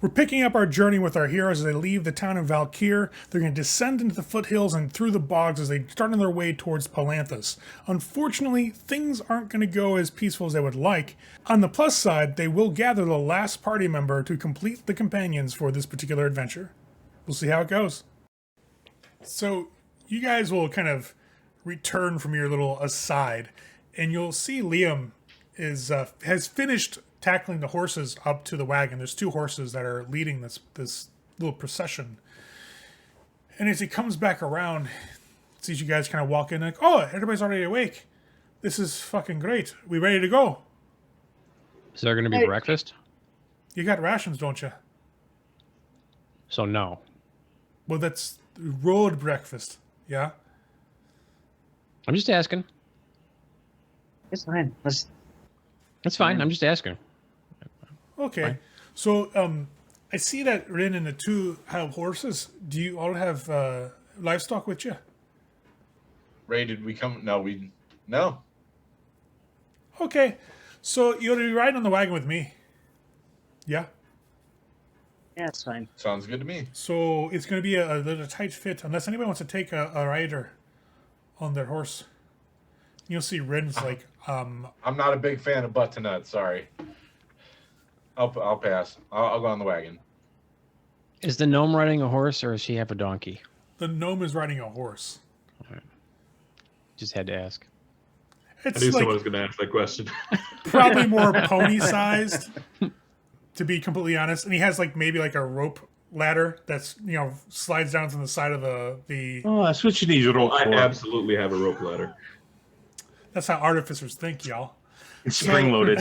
We're picking up our journey with our heroes as they leave the town of Valkyr. They're going to descend into the foothills and through the bogs as they start on their way towards Palanthas. Unfortunately, things aren't going to go as peaceful as they would like. On the plus side, they will gather the last party member to complete the companions for this particular adventure. We'll see how it goes. So, you guys will kind of return from your little aside, and you'll see Liam has finished tackling the horses up to the wagon. There's 2 horses that are leading this little procession. And as he comes back around, sees you guys kind of walk in like, oh, everybody's already awake. This is fucking great. We ready to go? Is there going to be breakfast? You got rations, don't you? So no. Well, that's road breakfast. Yeah? I'm just asking. It's fine. That's fine. I'm just asking. Okay. Fine. So, I see that Rin and the 2 have horses. Do you all have livestock with you? Ray, did we come? No. Okay. So, you'll be riding on the wagon with me. Yeah? Yeah, it's fine. Sounds good to me. So, it's going to be a little tight fit, unless anybody wants to take a rider on their horse. You'll see Rin's like, I'm not a big fan of butt-to-nut, sorry. I'll pass. I'll go on the wagon. Is the gnome riding a horse, or does she have a donkey? The gnome is riding a horse. All right. Just had to ask. It's I knew like someone was going to ask that question. probably more pony-sized, to be completely honest. And he has like maybe like a rope ladder that's, slides down from the side of the... Oh, that's what you need your rope I for. absolutely have a rope ladder. That's how artificers think, y'all. It's spring-loaded.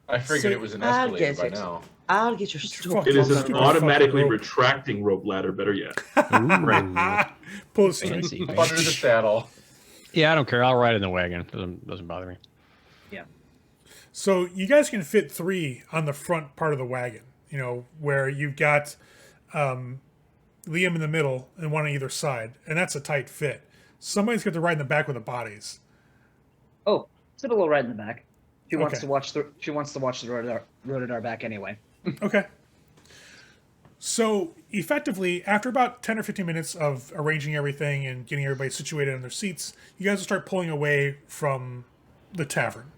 I figured it was an escalator by now. I'll get your stuff. It is an Stupid automatically fucking rope. retracting rope ladder, better yet. Pull the string. Fancy, Under the fancy. saddle. Yeah, I don't care. I'll ride in the wagon. Doesn't bother me. Yeah. So you guys can fit 3 on the front part of the wagon, where you've got Liam in the middle and one on either side, and that's a tight fit. Somebody's got to ride in the back with the bodies. Oh, Sybil will ride in the back. She wants Okay. to watch the road at our back anyway. Okay. So effectively, after about 10 or 15 minutes of arranging everything and getting everybody situated in their seats, you guys will start pulling away from the tavern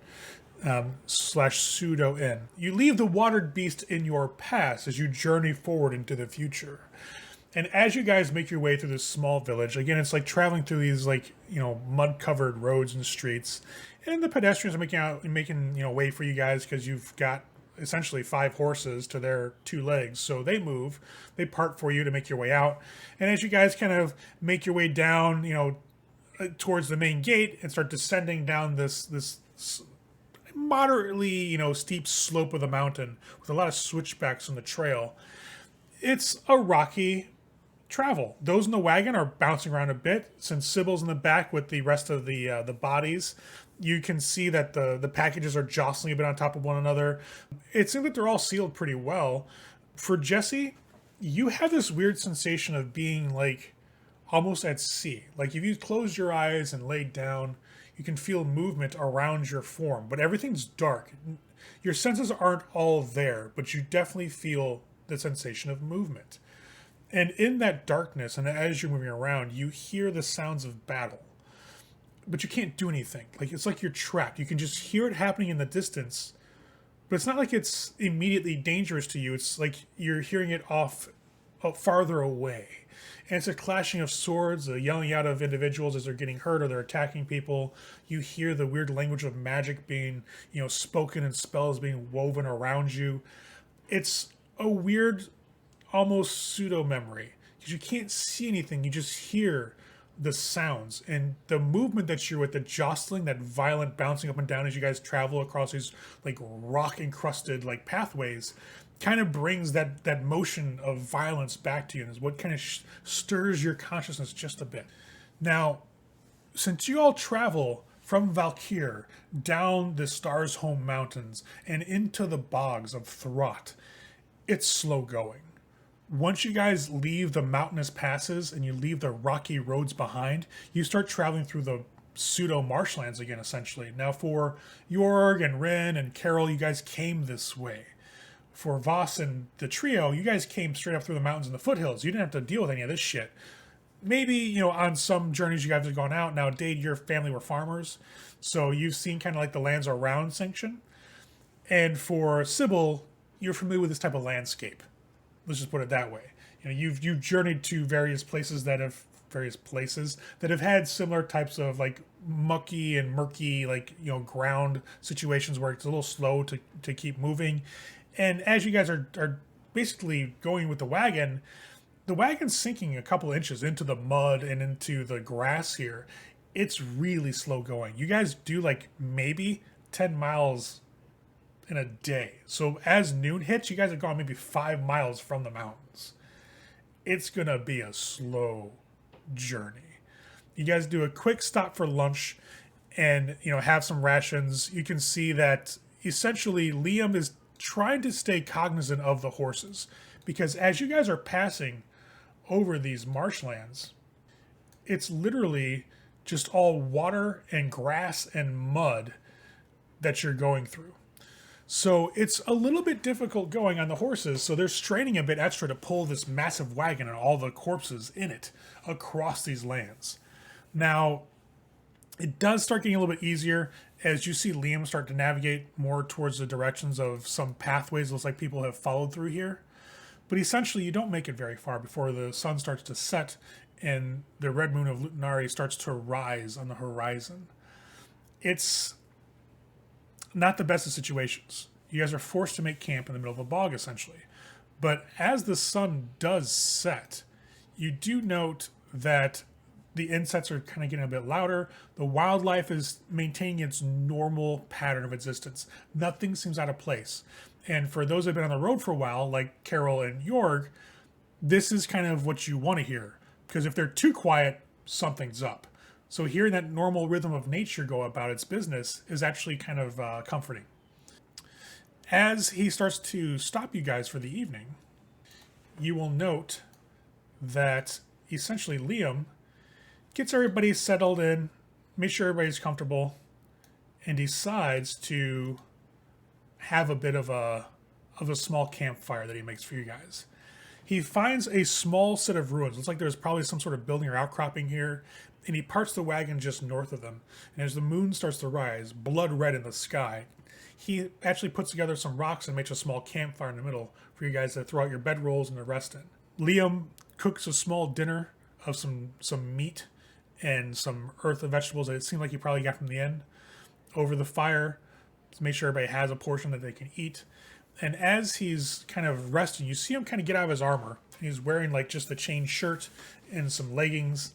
/ pseudo inn. You leave the watered beast in your past as you journey forward into the future. And as you guys make your way through this small village, again, it's like traveling through these mud-covered roads and streets, and the pedestrians are making way for you guys because you've got essentially 5 horses to their 2 legs. So they move, they part for you to make your way out. And as you guys kind of make your way down, towards the main gate and start descending down this moderately, steep slope of the mountain with a lot of switchbacks on the trail, it's a rocky travel. Those in the wagon are bouncing around a bit. Since Sybil's in the back with the rest of the bodies, you can see that the packages are jostling a bit on top of one another. It seems like they're all sealed pretty well. For Jesse, you have this weird sensation of being like almost at sea. Like if you close your eyes and lay down, you can feel movement around your form, but everything's dark. Your senses aren't all there, but you definitely feel the sensation of movement. And in that darkness, and as you're moving around, you hear the sounds of battle. But you can't do anything. Like it's like you're trapped. You can just hear it happening in the distance, but it's not like it's immediately dangerous to you. It's like you're hearing it farther away. And it's a clashing of swords, the yelling out of individuals as they're getting hurt or they're attacking people. You hear the weird language of magic being, spoken and spells being woven around you. It's a weird, almost pseudo memory because you can't see anything. You just hear the sounds and the movement that you're with, the jostling, that violent bouncing up and down as you guys travel across these like rock encrusted like pathways, kind of brings that motion of violence back to you, and is what kind of stirs your consciousness just a bit. Now, since you all travel from Valkyr down the Stars Home Mountains and into the bogs of Throt, it's slow going. Once you guys leave the mountainous passes and you leave the rocky roads behind, you start traveling through the pseudo marshlands again, essentially. Now for Jorg and Rin and Carol, you guys came this way. for Voss and the trio, you guys came straight up through the mountains and the foothills. You didn't have to deal with any of this shit. Maybe, on some journeys you guys have gone out. Now, Dade, your family were farmers, so you've seen kind of like the lands around Sanction. And for Sybil, you're familiar with this type of landscape. Let's just put it that way. You've journeyed to various places that have had similar types of like mucky and murky, like ground situations where it's a little slow to keep moving. And as you guys are basically going with the wagon's sinking a couple inches into the mud and into the grass here. It's really slow going. You guys do like maybe 10 miles in a day. So as noon hits, you guys have gone maybe 5 miles from the mountains. It's going to be a slow journey. You guys do a quick stop for lunch and, have some rations. You can see that essentially Liam is trying to stay cognizant of the horses because as you guys are passing over these marshlands, it's literally just all water and grass and mud that you're going through. So it's a little bit difficult going on the horses, so they're straining a bit extra to pull this massive wagon and all the corpses in it across these lands. Now, it does start getting a little bit easier as you see Liam start to navigate more towards the directions of some pathways. Looks like people have followed through here. But essentially, you don't make it very far before the sun starts to set and the red moon of Lutinari starts to rise on the horizon. It's not the best of situations. You guys are forced to make camp in the middle of a bog, essentially. But as the sun does set, you do note that the insects are kind of getting a bit louder. The wildlife is maintaining its normal pattern of existence. Nothing seems out of place. And for those who have been on the road for a while, like Carol and Jorg, this is kind of what you want to hear. Because if they're too quiet, something's up. So hearing that normal rhythm of nature go about its business is actually kind of comforting. As he starts to stop you guys for the evening, you will note that essentially Liam gets everybody settled in, makes sure everybody's comfortable, and decides to have a bit of a small campfire that he makes for you guys. He finds a small set of ruins. Looks like there's probably some sort of building or outcropping here, and he parks the wagon just north of them. And as the moon starts to rise, blood red in the sky, he actually puts together some rocks and makes a small campfire in the middle for you guys to throw out your bedrolls and to rest in. Liam cooks a small dinner of some meat and some earthen vegetables that it seemed like he probably got from the inn over the fire to make sure everybody has a portion that they can eat. And as he's kind of resting, you see him kind of get out of his armor. He's wearing like just the chain shirt and some leggings.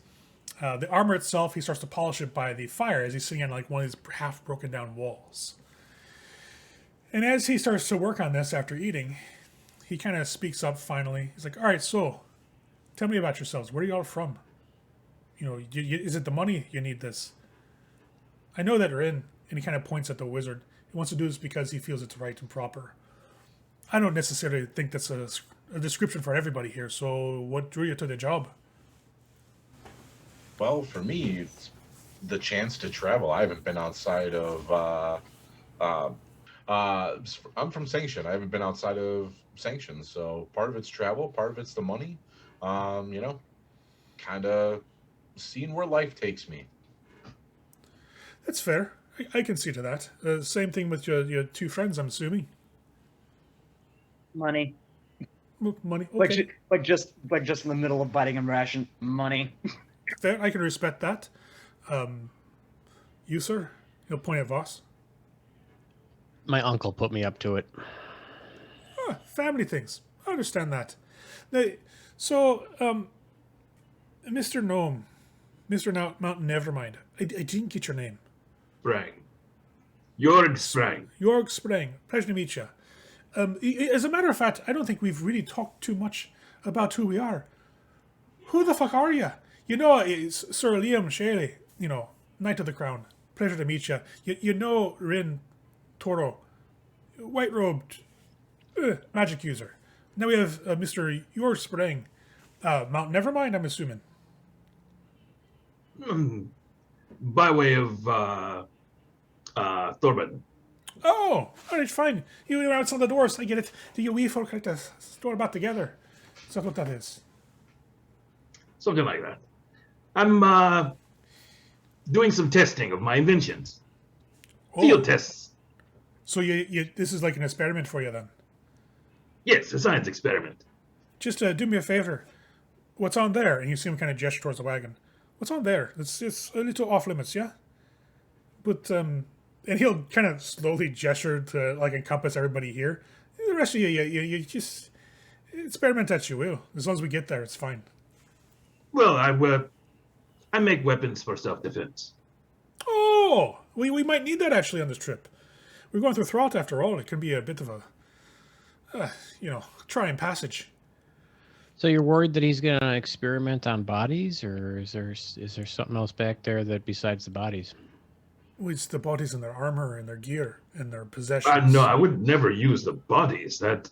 The armor itself, he starts to polish it by the fire as he's sitting on like one of these half broken down walls. And as he starts to work on this after eating, he kind of speaks up finally. He's like, all right, so tell me about yourselves. Where are you all from? Is it the money you need this? I know that Krynn, and he kind of points at the wizard. He wants to do this because he feels it's right and proper. I don't necessarily think that's a description for everybody here, so what drew you to the job? Well, for me, it's the chance to travel. I haven't been outside of. I'm from Sanction. I haven't been outside of Sanction, so part of it's travel, part of it's the money. Kind of seeing where life takes me. That's fair. I can see to that. Same thing with your two friends, I'm assuming. Money. Money. Okay. Like just in the middle of biting a ration. Money. Fair. I can respect that. You, sir? You'll point at Voss. My uncle put me up to it. Family things. I understand that. Mr. Gnome, Mr. Mountain Nevermind, I didn't get your name. Sprang. Jorg Sprang. Jorg Sprang. Pleasure to meet you. As a matter of fact, I don't think we've really talked too much about who we are. Who the fuck are you? It's Sir Liam Shaley, Knight of the Crown. Pleasure to meet you. You know Krynn Toro, white-robed magic user. Now we have Mr. Jorg Sprang. Mount Nevermind, I'm assuming. By way of Thorben. Oh, all right, fine. You around some of the doors. I get it. Do you we folk like to store about together? Is that what that is? Something like that. I'm doing some testing of my inventions. Field tests. So you this is like an experiment for you then. Yes, a science experiment. Just do me a favor. What's on there? And you see him kind of gesture towards the wagon. What's on there? It's a little off limits, yeah. But and he'll kind of slowly gesture to like encompass everybody here. The rest of you just experiment as you will. As long as we get there, it's fine. Well, I make weapons for self-defense. Oh, we might need that actually on this trip. We're going through Thralt after all. It can be a bit of a, trying passage. So you're worried that he's gonna experiment on bodies, or is there something else back there that besides the bodies? It's the bodies and their armor and their gear and their possessions. No, I would never use the bodies. That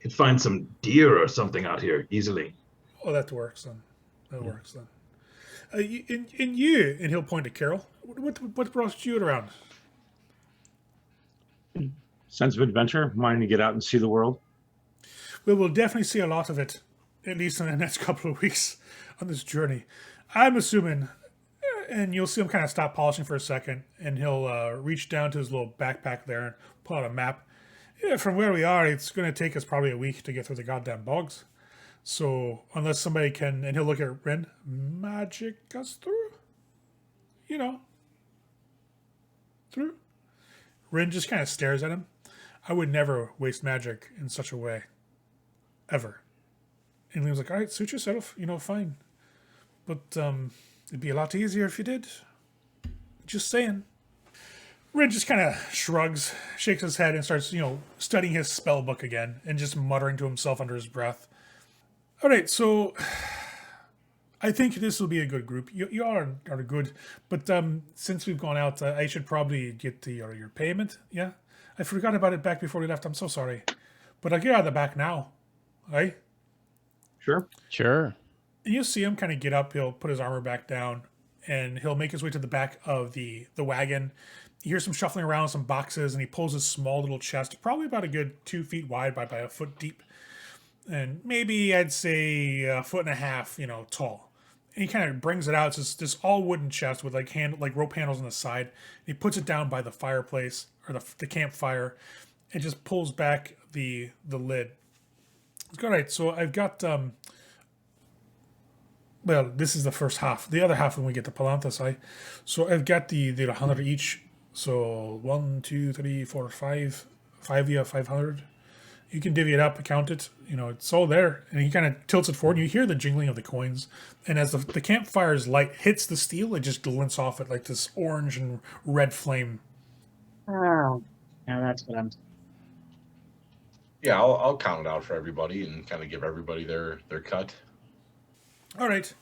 could find some deer or something out here easily. Oh, that works then. That works then. And you, and he'll point to Carol. What brought you around? Sense of adventure, wanting to get out and see the world. Well, we'll definitely see a lot of it, at least in the next couple of weeks on this journey. I'm assuming, and you'll see him kind of stop polishing for a second, and he'll reach down to his little backpack there and pull out a map. Yeah, from where we are, it's going to take us probably a week to get through the goddamn bogs. So, unless somebody can, and he'll look at Rin, magic us through? Through? Rin just kind of stares at him. I would never waste magic in such a way. Ever. And Liam's like, all right, suit yourself, fine. But it'd be a lot easier if you did. Just saying. Rin just kind of shrugs, shakes his head, and starts, studying his spell book again and just muttering to himself under his breath. All right, so I think this will be a good group. You all are good, but since we've gone out, I should probably get your payment. Yeah, I forgot about it back before we left. I'm so sorry, but I'll get out of the back now. Right? Sure. Sure. And you'll see him kind of get up. He'll put his armor back down, and he'll make his way to the back of the wagon. You hear some shuffling around, some boxes, and he pulls his small little chest, probably about a good 2 feet wide by a foot deep, and maybe I'd say 1.5 foot, tall. And he kind of brings it out. It's this all wooden chest with like rope handles on the side. And he puts it down by the fireplace or the campfire, and just pulls back the lid. All right, so I've got well, this is the first half. The other half when we get to Palanthas, so I've got the 100 each. So 1, 2, 3, 4, 5 via 500. You can divvy it up, count it. It's all there. And he kind of tilts it forward, and you hear the jingling of the coins. And as the campfire's light hits the steel, it just glints off it like this orange and red flame. Oh, now that's what I'm. Yeah, I'll count it out for everybody and kind of give everybody their cut. All right.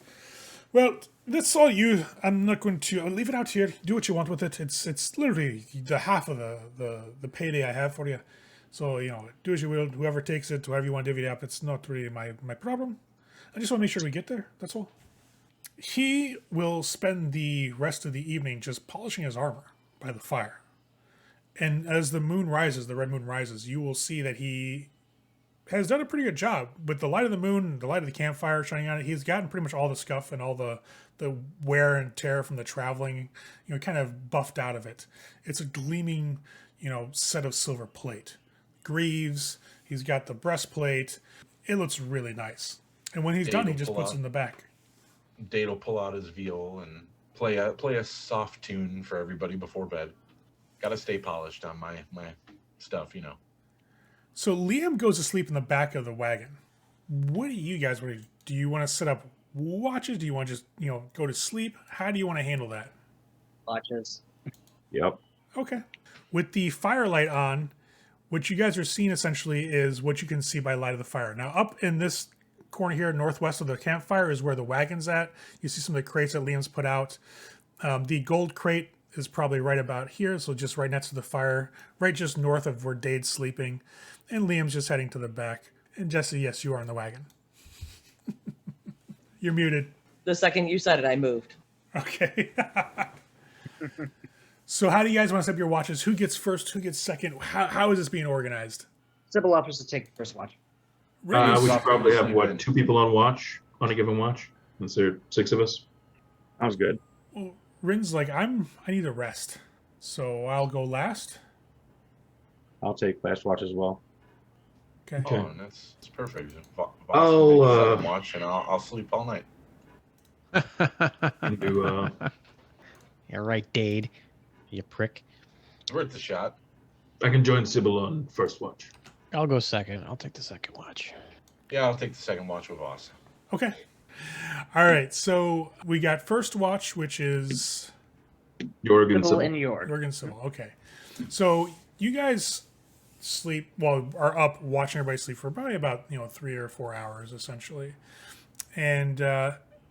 Well, that's all you. I'm not going to. I'll leave it out here. Do what you want with it. It's literally the half of the payday I have for you. So, do as you will. Whoever takes it, whoever you want to divvy it up, it's not really my problem. I just want to make sure we get there. That's all. He will spend the rest of the evening just polishing his armor by the fire. And as the moon rises, the red moon rises, you will see that he has done a pretty good job. With the light of the moon, the light of the campfire shining on it, he's gotten pretty much all the scuff and all the wear and tear from the traveling, kind of buffed out of it. It's a gleaming, set of silver plate. Greaves, he's got the breastplate. It looks really nice. And when he's done, he just puts it in the back. Date will pull out his viol and play a soft tune for everybody before bed. Gotta stay polished on my stuff, So Liam goes to sleep in the back of the wagon. What do you guys want to do? Do you want to set up watches? Do you want to just, go to sleep? How do you want to handle that? Watches. Yep. Okay. With the firelight on, what you guys are seeing essentially is what you can see by light of the fire. Now, up in this corner here, northwest of the campfire, is where the wagon's at. You see some of the crates that Liam's put out. The gold crate is probably right about here, so just right next to the fire, right just north of where Dade's sleeping. And Liam's just heading to the back. And Jesse, yes, you are in the wagon. You're muted. The second you said it, I moved. Okay. So how do you guys want to set up your watches? Who gets first? Who gets second? How is this being organized? Sybil offers to take the first watch. We should probably have, Sleep in. 2 people on watch, on a given watch? Since there are 6 of us? Sounds good. Well, Rin's like, I need a rest. So I'll go last. I'll take last watch as well. Okay. Oh, and that's perfect. Voss I'll, will take the second watch, and I'll sleep all night. And do, You're right, Dade. You prick. It's worth the shot. I can join Sybil on first watch. I'll go second. I'll take the second watch. Yeah, I'll take the second watch with Voss. Okay. All right. So we got first watch, which is Jorgen Sybil Sybil. and Yorg. Jorgen Sybil. Okay. So you guys sleep, well, are up watching everybody sleep for probably about 3 or 4 hours essentially, and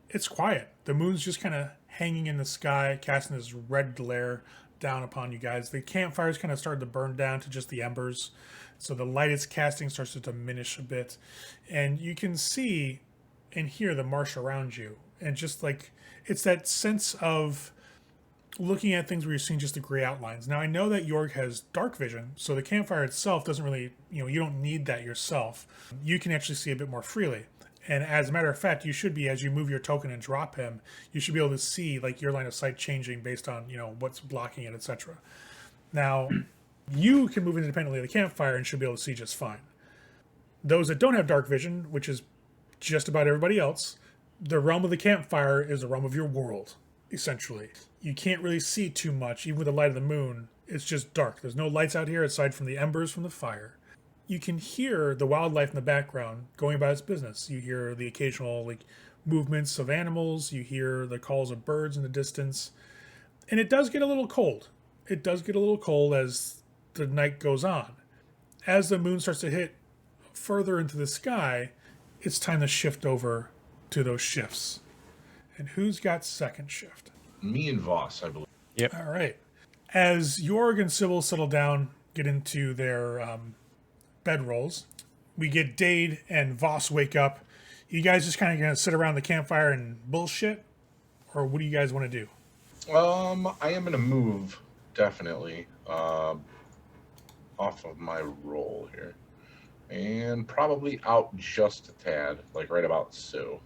it's quiet. The moon's just kind of hanging in the sky, casting this red glare down upon you guys. The campfire's kind of started to burn down to just the embers, so the light it's casting starts to diminish a bit, and you can see and hear the marsh around you, and just like it's that sense of looking at things where you're seeing just the gray outlines. Now I know that Yorg has dark vision, so the campfire itself doesn't really, you don't need that yourself. You can actually see a bit more freely. And as a matter of fact, you should be, as you move your token and drop him, you should be able to see like your line of sight changing based on, what's blocking it, etc. Now, you can move independently of the campfire and should be able to see just fine. Those that don't have dark vision, which is just about everybody else, the realm of the campfire is the realm of your world, essentially. You can't really see too much, even with the light of the moon. It's just dark. There's no lights out here aside from the embers from the fire. You can hear the wildlife in the background going about its business. You hear the occasional movements of animals. You hear the calls of birds in the distance. And it does get a little cold. It does get a little cold as the night goes on. As the moon starts to hit further into the sky, it's time to shift over to those shifts. And who's got second shift? Me and Voss, I believe. All right. As Yorg and Sybil settle down, get into their bedrolls, we get Dade and Voss wake up. You guys just kind of going to sit around the campfire and bullshit? Or what do you guys want to do? I am going to move, definitely, off of my roll here. And probably out just a tad, right about so.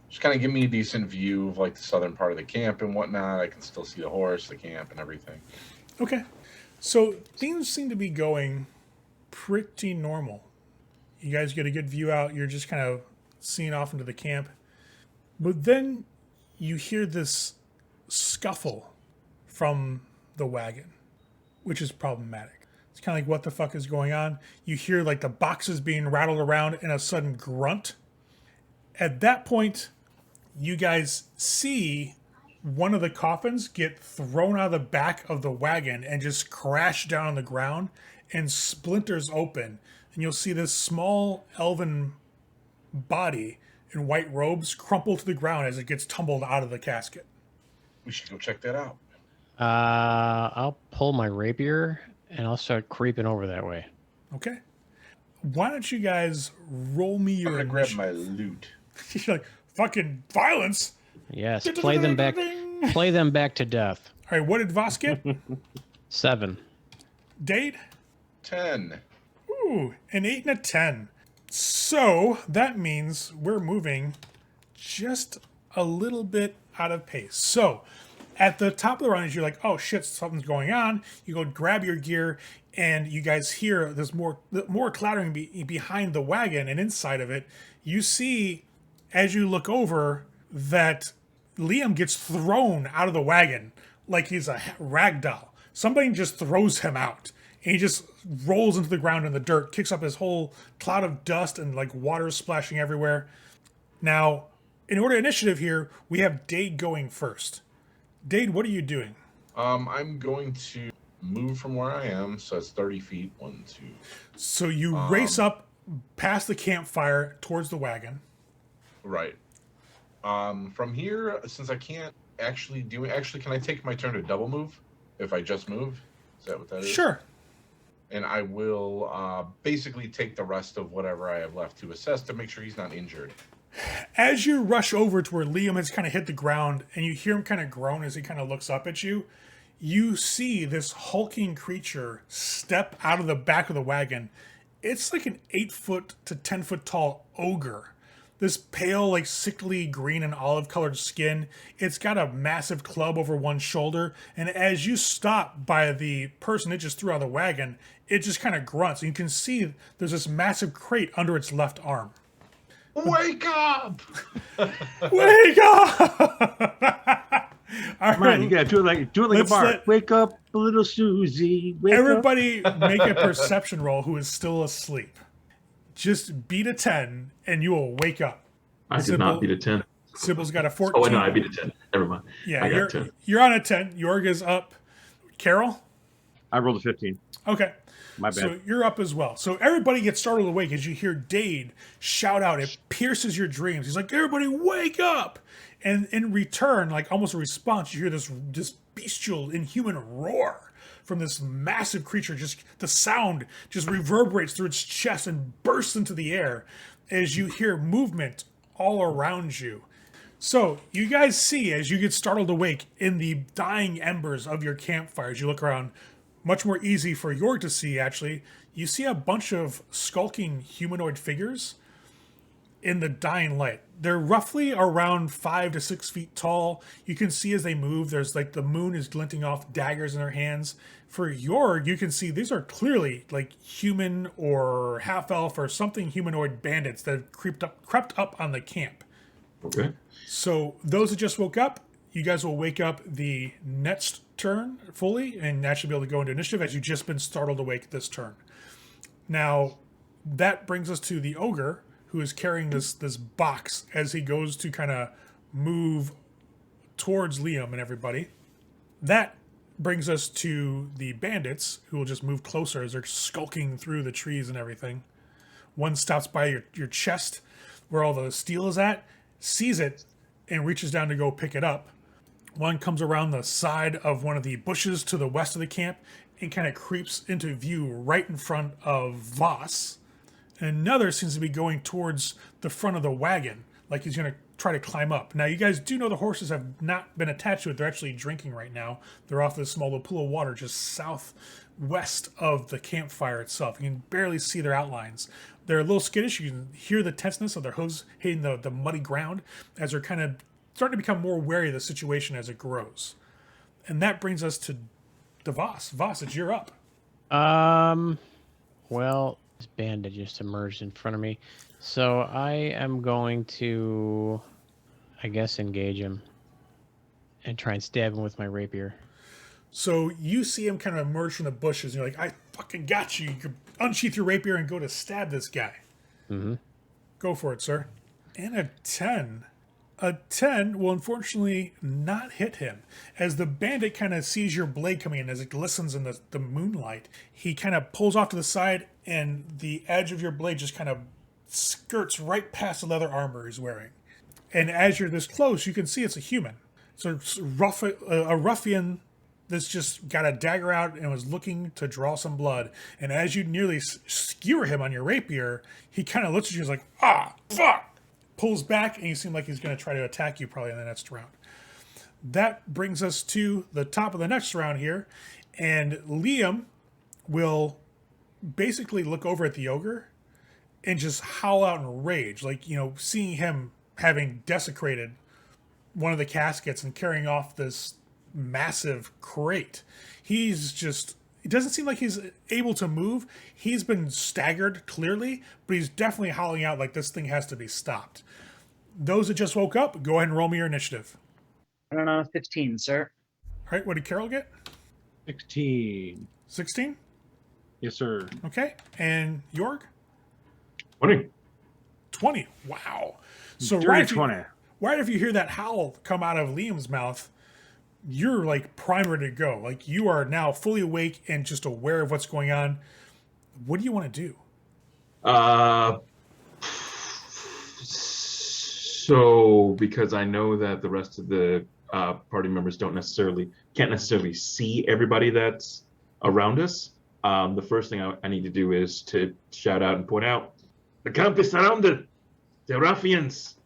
Just kind of give me a decent view of the southern part of the camp and whatnot. I can still see the horse, the camp, and everything. Okay. So things seem to be going pretty normal. You guys get a good view out. You're just kind of seeing off into the camp. But then you hear this scuffle from the wagon, which is problematic. It's kind of like, what the fuck is going on? You hear the boxes being rattled around and a sudden grunt. At that point, you guys see one of the coffins get thrown out of the back of the wagon and just crash down on the ground and splinters open. And you'll see this small elven body in white robes crumple to the ground as it gets tumbled out of the casket. We should go check that out. I'll pull my rapier and I'll start creeping over that way. Okay. Why don't you guys roll me I'm your going to grab initi- my loot. You're like, fucking violence. Yes, play them back. Play them back to death. All right, what did Voss get? 7. Dade? 10. Ooh, an 8 and a 10. So that means we're moving just a little bit out of pace. So at the top of the round, you're like, oh shit, something's going on. You go grab your gear, and you guys hear there's more clattering behind the wagon, and inside of it, you see, as you look over, that Liam gets thrown out of the wagon like he's a rag doll. Somebody just throws him out. And he just rolls into the ground in the dirt, kicks up his whole cloud of dust and water splashing everywhere. Now, in order of initiative here, we have Dade going first. Dade, what are you doing? I'm going to move from where I am, so it's 30 feet. 1, 2. So you race up past the campfire towards the wagon. Right. From here, since I can't actually can I take my turn to double move if I just move? Is that what that is? Sure. And I will basically take the rest of whatever I have left to assess to make sure he's not injured. As you rush over to where Liam has kind of hit the ground and you hear him kind of groan as he kind of looks up at you, you see this hulking creature step out of the back of the wagon. It's like an 8-foot to 10-foot tall ogre. This pale, like sickly green and olive colored skin. It's got a massive club over one shoulder. And as you stop by the person it just threw out of the wagon, it just kind of grunts. And you can see there's this massive crate under its left arm. Wake up! Wake up! All Come on, you gotta do it like a Let's bar. Wake up, little Susie. Wake up. Everybody make a perception roll who is still asleep. Just beat a 10 and you will wake up. I did not beat a 10. Sybil's got a 14. Oh, no, I beat a 10. Never mind. Yeah, I got 10. you're on a 10. Yorg is up. Carol? I rolled a 15. Okay. My bad. So you're up as well. So everybody gets startled awake as you hear Dade shout out. It pierces your dreams. He's like, everybody wake up! And in return, like almost a response, you hear this bestial, inhuman roar from this massive creature. Just the sound just reverberates through its chest and bursts into the air as you hear movement all around you. So you guys see, as you get startled awake in the dying embers of your campfires, you look around, much more easy for York to see, actually. You see a bunch of skulking humanoid figures in the dying light. They're roughly around 5 to 6 feet tall. You can see as they move, there's like the moon is glinting off daggers in their hands. For York, you can see these are clearly like human or half-elf or something humanoid bandits that have crept up on the camp. Okay. So those that just woke up, you guys will wake up the next turn fully and actually be able to go into initiative as you've just been startled awake this turn. Now, that brings us to the ogre, who is carrying this box as he goes to kind of move towards Liam and everybody. That brings us to the bandits, who will just move closer as they're skulking through the trees and everything. One stops by your chest, where all the steel is at, sees it, and reaches down to go pick it up. One comes around the side of one of the bushes to the west of the camp and kind of creeps into view right in front of Voss. And another seems to be going towards the front of the wagon, like he's going to try to climb up. Now, you guys do know the horses have not been attached to it. They're actually drinking right now. They're off this small little pool of water just southwest of the campfire itself. You can barely see their outlines. They're a little skittish. You can hear the tenseness of their hooves hitting the muddy ground as they're kind of starting to become more wary of the situation as it grows. And that brings us to Voss. Voss, it's you're up. Well, this bandit just emerged in front of me. So I am going to, I guess, engage him and try and stab him with my rapier. So you see him kind of emerge from the bushes, and you're like, I fucking got you. You can unsheath your rapier and go to stab this guy. Mm-hmm. Go for it, sir. And a 10. A 10 will unfortunately not hit him. As the bandit kind of sees your blade coming in, as it glistens in the moonlight, he kind of pulls off to the side, and the edge of your blade just kind of skirts right past the leather armor he's wearing. And as you're this close, you can see it's a human. So it's a ruffian that's just got a dagger out and was looking to draw some blood. And as you nearly skewer him on your rapier, he kind of looks at you and is like, ah, fuck! Pulls back, and you seem like he's going to try to attack you probably in the next round. That brings us to the top of the next round here. And Liam will basically look over at the ogre and just howl out in rage. Like, seeing him having desecrated one of the caskets and carrying off this massive crate. It doesn't seem like he's able to move. He's been staggered, clearly, but he's definitely howling out like this thing has to be stopped. Those that just woke up, go ahead and roll me your initiative. I don't know, 15, sir. All right, what did Carol get? 16. 16? Yes, sir. Okay. And Jorg? 20. 20. Wow. So Dirty 20. Right if you hear that howl come out of Liam's mouth, you're like primed ready to go. Like you are now fully awake and just aware of what's going on. What do you want to do? So because I know that the rest of the party members can't necessarily see everybody that's around us. The first thing I need to do is to shout out and point out, the camp is surrounded. The ruffians.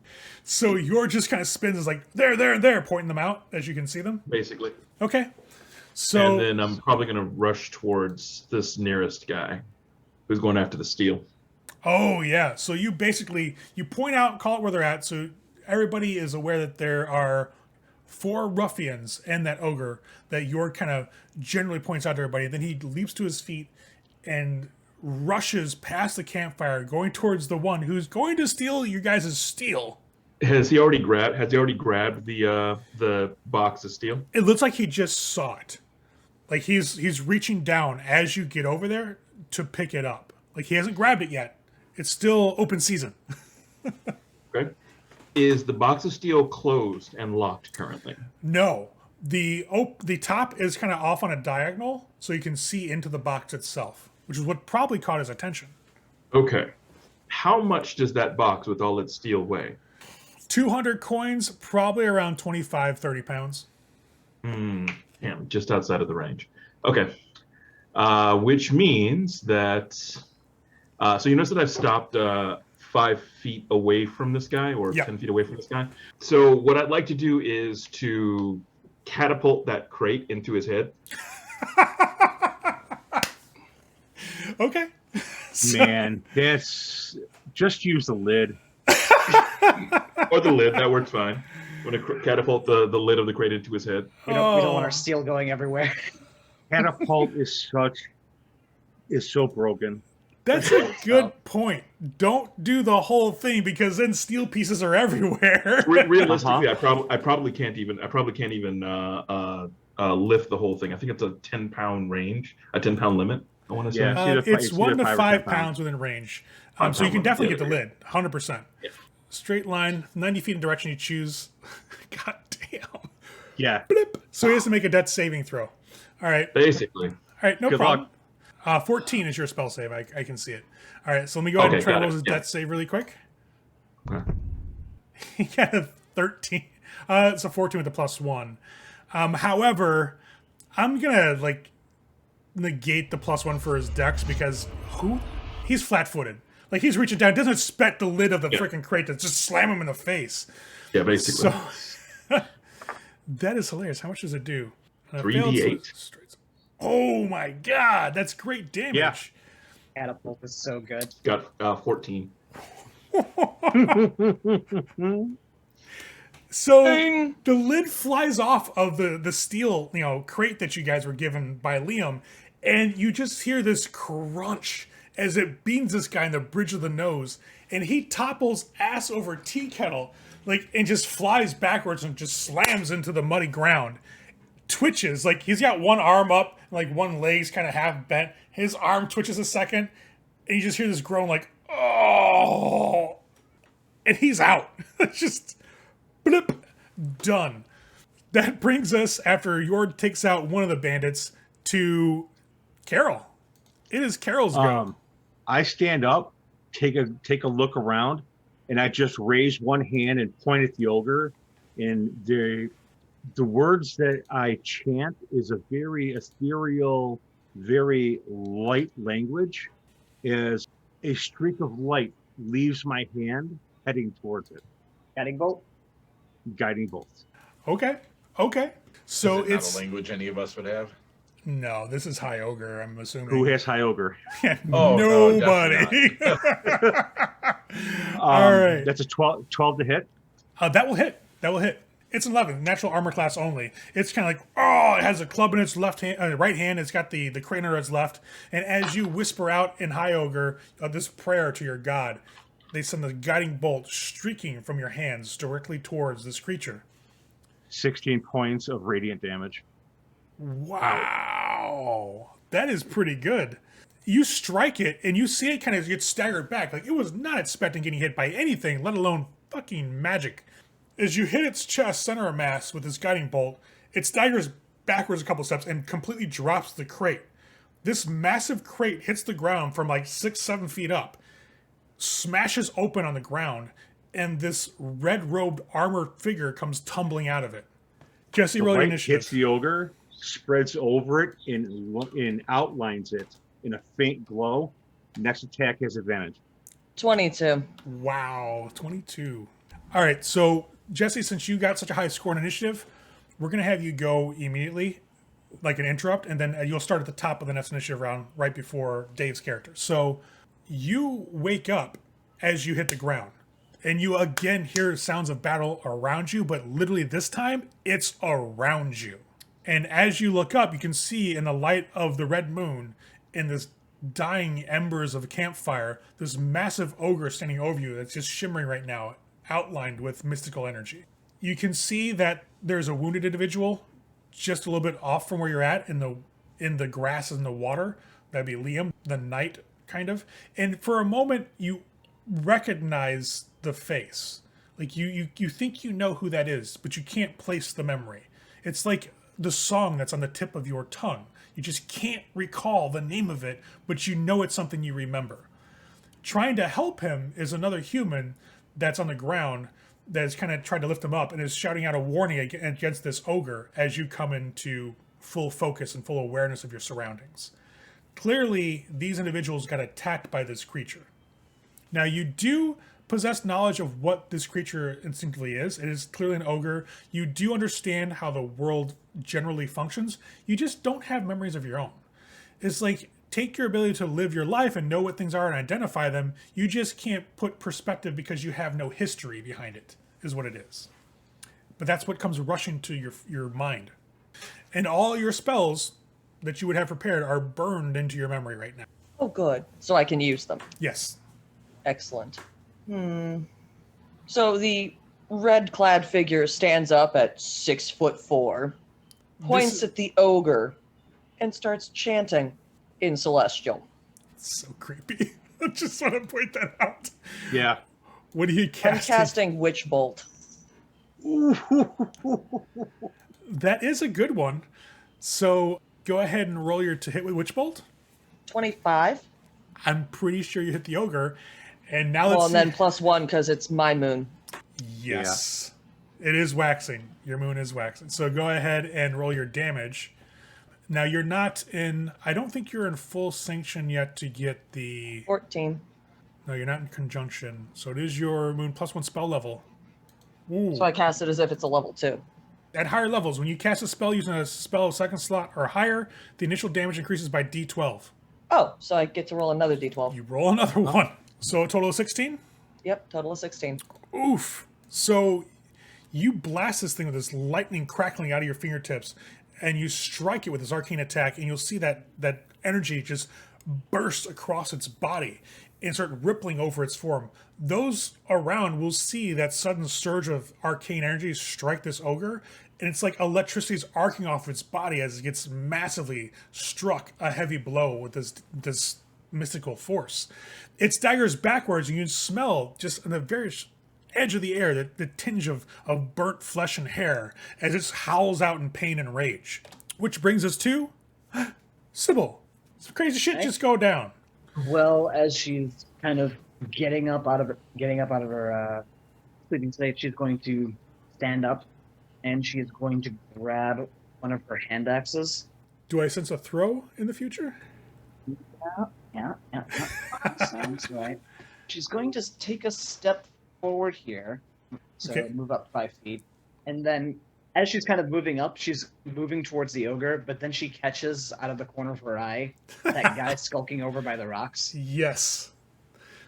So you're just kind of spins, is like, there, pointing them out as you can see them. Basically. Okay. So and then I'm probably going to rush towards this nearest guy who's going after the steel. oh yeah, so you basically you point out, call it where they're at, so everybody is aware that there are 4 ruffians and that ogre that Yord kind of generally points out to everybody. Then he leaps to his feet and rushes past the campfire, going towards the one who's going to steal you guys' steel. Has he already grabbed the box of steel? It looks like he just saw it. Like he's reaching down as you get over there to pick it up. Like he hasn't grabbed it yet. It's still open season. Okay. Is the box of steel closed and locked currently? No. The top is kind of off on a diagonal, so you can see into the box itself, which is what probably caught his attention. Okay. How much does that box with all its steel weigh? 200 coins, probably around 25, 30 pounds. Damn, just outside of the range. Okay. Which means that... so you notice that I've stopped 5 feet away from this guy, or Yep. 10 feet away from this guy. So what I'd like to do is to catapult that crate into his head. Okay. So- Man, that's just use the lid. Or the lid, that works fine. I'm going to catapult the lid of the crate into his head. We don't want Oh. our steel going everywhere. Catapult is so broken. That's a good point. Don't do the whole thing because then steel pieces are everywhere. Realistically, I probably can't even lift the whole thing. I think it's a 10-pound range, a 10-pound limit. I want to say. Yeah. It's 1 to 5 or 5 10 pounds pounds. within range. 5 So you can pound definitely limit. get the Yeah, lid, 100%. Yeah. Straight line, 90 feet in direction you choose. God damn. Yeah. Blip. So he has to make a death saving throw. All right. Basically. All right, no Good problem. 14 is your spell save. I can see it. All right, so let me go ahead and Okay, try to got roll it. his Yeah. death save really quick. Okay. He got a 13. It's a 14 with a +1. However, I'm gonna negate the +1 for his dex because he's flat-footed. Like he's reaching down, doesn't expect the lid of the freaking crate to just slam him in the face. Yeah, basically. So that is hilarious. How much does it do? 3d8. Oh my god, that's great damage. Yeah. Catapult is so good. Got 14. So the lid flies off of the steel, crate that you guys were given by Liam, and you just hear this crunch as it beans this guy in the bridge of the nose, and he topples ass over tea kettle, and just flies backwards and just slams into the muddy ground. Twitches, he's got one arm up, one leg's kind of half bent. His arm twitches a second, and you just hear this groan oh, and he's out. It's just blip, done. That brings us, after Yord takes out one of the bandits, to Carol. It is Carol's go. I stand up, take a look around, and I just raise one hand and point at the ogre. And the words that I chant is a very ethereal, very light language. As a streak of light leaves my hand, heading towards it, Guiding bolt. guiding bolts. Okay. So Is it it's not a language any of us would have. no. This is High Ogre. I'm assuming. Who has high ogre? Oh, no, Nobody. All right. That's a 12 to hit. That will hit. It's 11, natural armor class only. It's kind of it has a club in its right hand. It's got the crane on its left. And as you whisper out in High Ogre this prayer to your god, they send the guiding bolt streaking from your hands directly towards this creature. 16 points of radiant damage. Wow. That is pretty good. You strike it, and you see it kind of get staggered back. It was not expecting getting hit by anything, let alone fucking magic. As you hit its chest, center of mass, with this guiding bolt, it staggers backwards a couple steps and completely drops the crate. This massive crate hits the ground from 6-7 feet up, smashes open on the ground, and this red-robed armored figure comes tumbling out of it. Jesse, The roll your light initiative. hits the ogre, spreads over it, and outlines it in a faint glow. Next attack has advantage. 22. Wow, 22. All right, so Jesse, since you got such a high score in initiative, we're going to have you go immediately like an interrupt, and then you'll start at the top of the next initiative round right before Dave's character. So you wake up as you hit the ground, and you again hear sounds of battle around you, but literally this time it's around you. And as you look up, you can see in the light of the red moon, in this dying embers of a campfire, this massive ogre standing over you that's just shimmering right now, outlined with mystical energy. You can see that there's a wounded individual just a little bit off from where you're at in the grass and the water. That'd be Liam, the knight, kind of. And for a moment, you recognize the face. Like you think you know who that is, but you can't place the memory. It's like the song that's on the tip of your tongue. You just can't recall the name of it, but you know it's something you remember. Trying to help him is another human that's on the ground that is kind of trying to lift him up and is shouting out a warning against this ogre as you come into full focus and full awareness of your surroundings. Clearly, these individuals got attacked by this creature. Now, you do possess knowledge of what this creature instinctively is. It is clearly an ogre. You do understand how the world generally functions. You just don't have memories of your own. It's like, take your ability to live your life and know what things are and identify them. You just can't put perspective because you have no history behind it, is what it is. But that's what comes rushing to your mind. And all your spells that you would have prepared are burned into your memory right now. Oh, good. So I can use them. Yes. Excellent. So the red-clad figure stands up at 6'4", points at the ogre, and starts chanting in Celestial. It's so creepy. I just want to point that out. Yeah. What are you I'm casting? casting Witch Bolt. That is a good one. So go ahead and roll your to hit with Witch Bolt. 25. I'm pretty sure you hit the ogre. And now Well, let's and see. then +1 because it's my moon. Yes. It is waxing. Your moon is waxing. So go ahead and roll your damage. Now you're not in... I don't think you're in full sanction yet to get the... 14. No, you're not in conjunction. So it is your moon +1 spell level. Ooh. So I cast it as if it's a level 2. At higher levels, when you cast a spell using a spell of second slot or higher, the initial damage increases by D12. Oh, so I get to roll another D12. You roll another one. So a total of 16? Yep, total of 16. Oof. So you blast this thing with this lightning crackling out of your fingertips, and you strike it with this arcane attack, and you'll see that energy just burst across its body and start rippling over its form. Those around will see that sudden surge of arcane energy strike this ogre, and it's like electricity's arcing off its body as it gets massively struck a heavy blow with this mystical force. It staggers backwards, and you can smell just on the very edge of the air the tinge of burnt flesh and hair as it howls out in pain and rage. Which brings us to Sybil. Some crazy shit just go down. Well, as she's kind of getting up out of her sleeping state, she's going to stand up, and she is going to grab one of her hand axes. Do I sense a throw in the future? Yeah. Sounds right. She's going to take a step forward here, so Okay. move up 5 feet, and then as she's kind of moving up, she's moving towards the ogre, but then she catches out of the corner of her eye that guy skulking over by the rocks. Yes.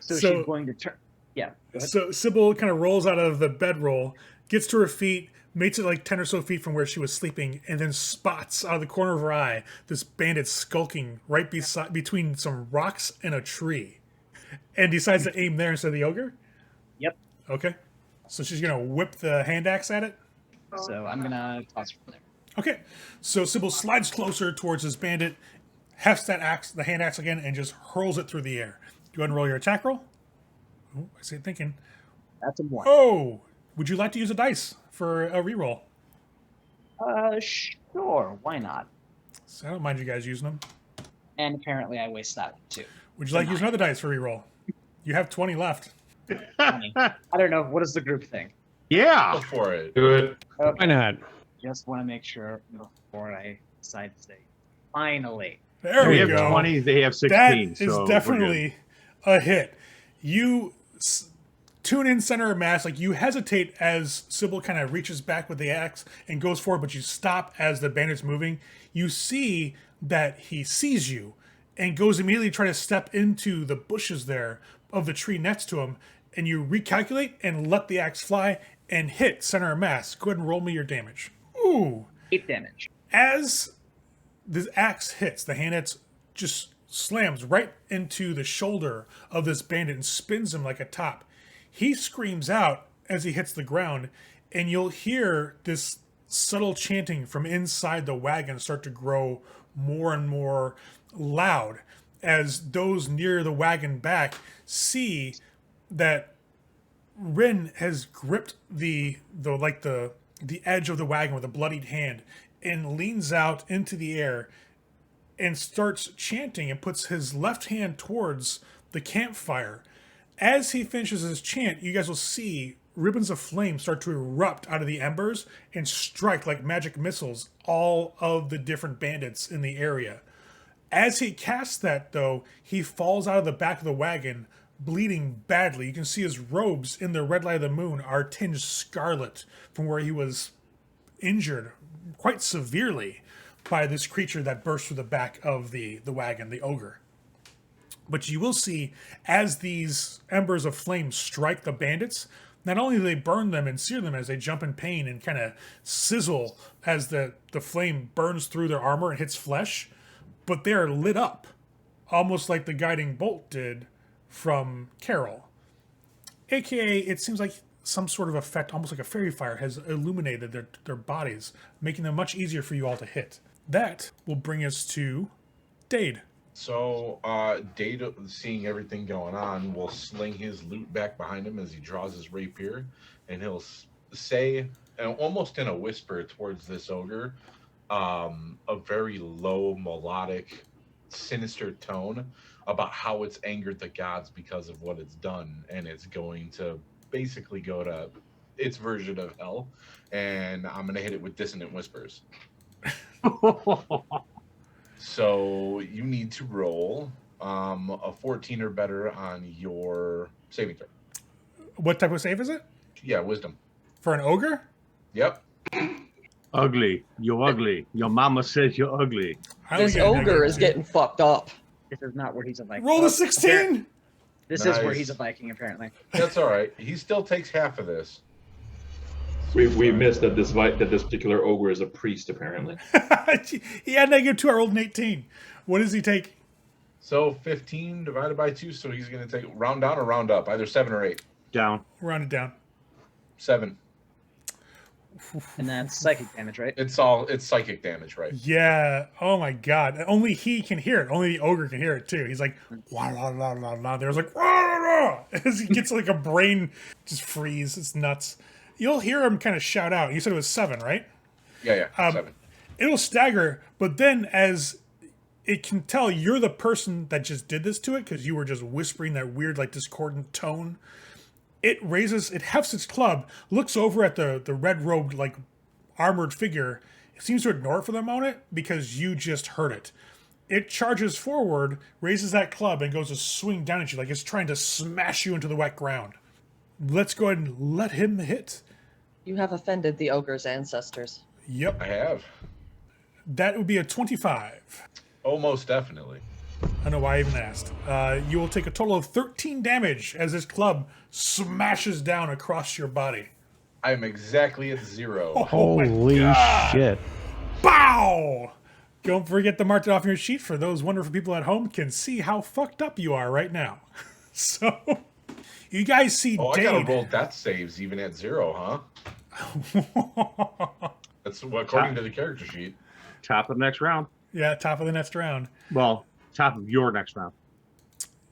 So So- she's going to turn. Yeah. Go ahead. So Sybil kind of rolls out of the bedroll, gets to her feet, makes it like 10 or so feet from where she was sleeping, and then spots out of the corner of her eye this bandit skulking right between some rocks and a tree, and decides to aim there instead of the ogre. Yep. Okay. So she's going to whip the hand axe at it. So I'm gonna toss from there. Okay. So Sybil slides closer towards this bandit, hefts the hand axe again, and just hurls it through the air. Go ahead and roll your attack roll. Oh, I see it thinking. That's a 1. Oh, would you like to use a dice for a reroll? Sure. Why not? So I don't mind you guys using them. And apparently I waste that one too. Would you like to use another dice for reroll? You have 20 left. Funny. I don't know. What does the group think? Yeah. Go for it. Do it. Why not? Just want to make sure before I decide to say, finally. There We we have go. 20. They have 16. That is so we're good. definitely a hit. You tune in center of mass. Like, you hesitate as Sybil kind of reaches back with the axe and goes forward, but you stop as the bandit's moving. You see that he sees you and goes immediately to try to step into the bushes there of the tree next to him, and you recalculate and let the axe fly and hit center of mass. Go ahead and roll me your damage. Ooh. 8 damage. As the axe hits, the hand axe just slams right into the shoulder of this bandit and spins him like a top. He screams out as he hits the ground, and you'll hear this subtle chanting from inside the wagon start to grow more and more loud as those near the wagon back see that Rin has gripped the edge of the wagon with a bloodied hand and leans out into the air and starts chanting and puts his left hand towards the campfire. As he finishes his chant, you guys will see ribbons of flame start to erupt out of the embers and strike like magic missiles all of the different bandits in the area. As he casts that, though, he falls out of the back of the wagon, bleeding badly. You can see his robes in the red light of the moon are tinged scarlet from where he was injured quite severely by this creature that burst through the back of the wagon, the ogre. But you will see, as these embers of flame strike the bandits, not only do they burn them and sear them as they jump in pain and kind of sizzle as the flame burns through their armor and hits flesh, but they are lit up, almost like the guiding bolt did from Carol. AKA, it seems like some sort of effect, almost like a fairy fire, has illuminated their bodies, making them much easier for you all to hit. That will bring us to Dade. So, Dade, seeing everything going on, will sling his loot back behind him as he draws his rapier, and he'll say, almost in a whisper towards this ogre, a very low, melodic, sinister tone about how it's angered the gods because of what it's done, and it's going to basically go to its version of hell, and I'm going to hit it with dissonant whispers. So you need to roll a 14 or better on your saving throw. What type of save is it? Yeah, wisdom. For an ogre? Yep. Ugly. You're ugly. Your mama says you're ugly. I only This get a ogre negative is 2. getting fucked up. This is not where he's a Viking. Roll Oh, a 16! This is where Nice. he's a Viking, apparently. That's all right. He still takes half of this. We missed that this particular ogre is a priest, apparently. He had -2. I rolled an 18. What does he take? So 15 divided by 2, so he's going to take round down or round up, either 7 or 8. Down. Round it down. 7. And that's psychic damage, right? It's psychic damage, right? Yeah. Oh my god. Only he can hear it. Only the ogre can hear it too. He's like, wah, la, la, la, la. There's like, wah, la, la. As he gets like a brain just freeze. It's nuts. You'll hear him kind of shout out. You said it was 7, right? Yeah, 7. It'll stagger, but then as it can tell you're the person that just did this to it because you were just whispering that weird, like, discordant tone. It hefts its club, looks over at the red-robed, like, armored figure. It seems to ignore it for the moment because you just heard it. It charges forward, raises that club, and goes to swing down at you like it's trying to smash you into the wet ground. Let's go ahead and let him hit. You have offended the ogre's ancestors. Yep. I have. That would be a 25. Oh, most definitely. I don't know why I even asked. You will take a total of 13 damage as this club smashes down across your body. I'm exactly at 0. Oh my Holy God. shit. Bow! Don't forget to mark it off your sheet for those wonderful people at home can see how fucked up you are right now. So, you guys see Oh, I gotta Dade. roll death saves even at 0, huh? That's according to the character sheet. Top of the next round. Yeah, top of the next round. Well, top of your next round.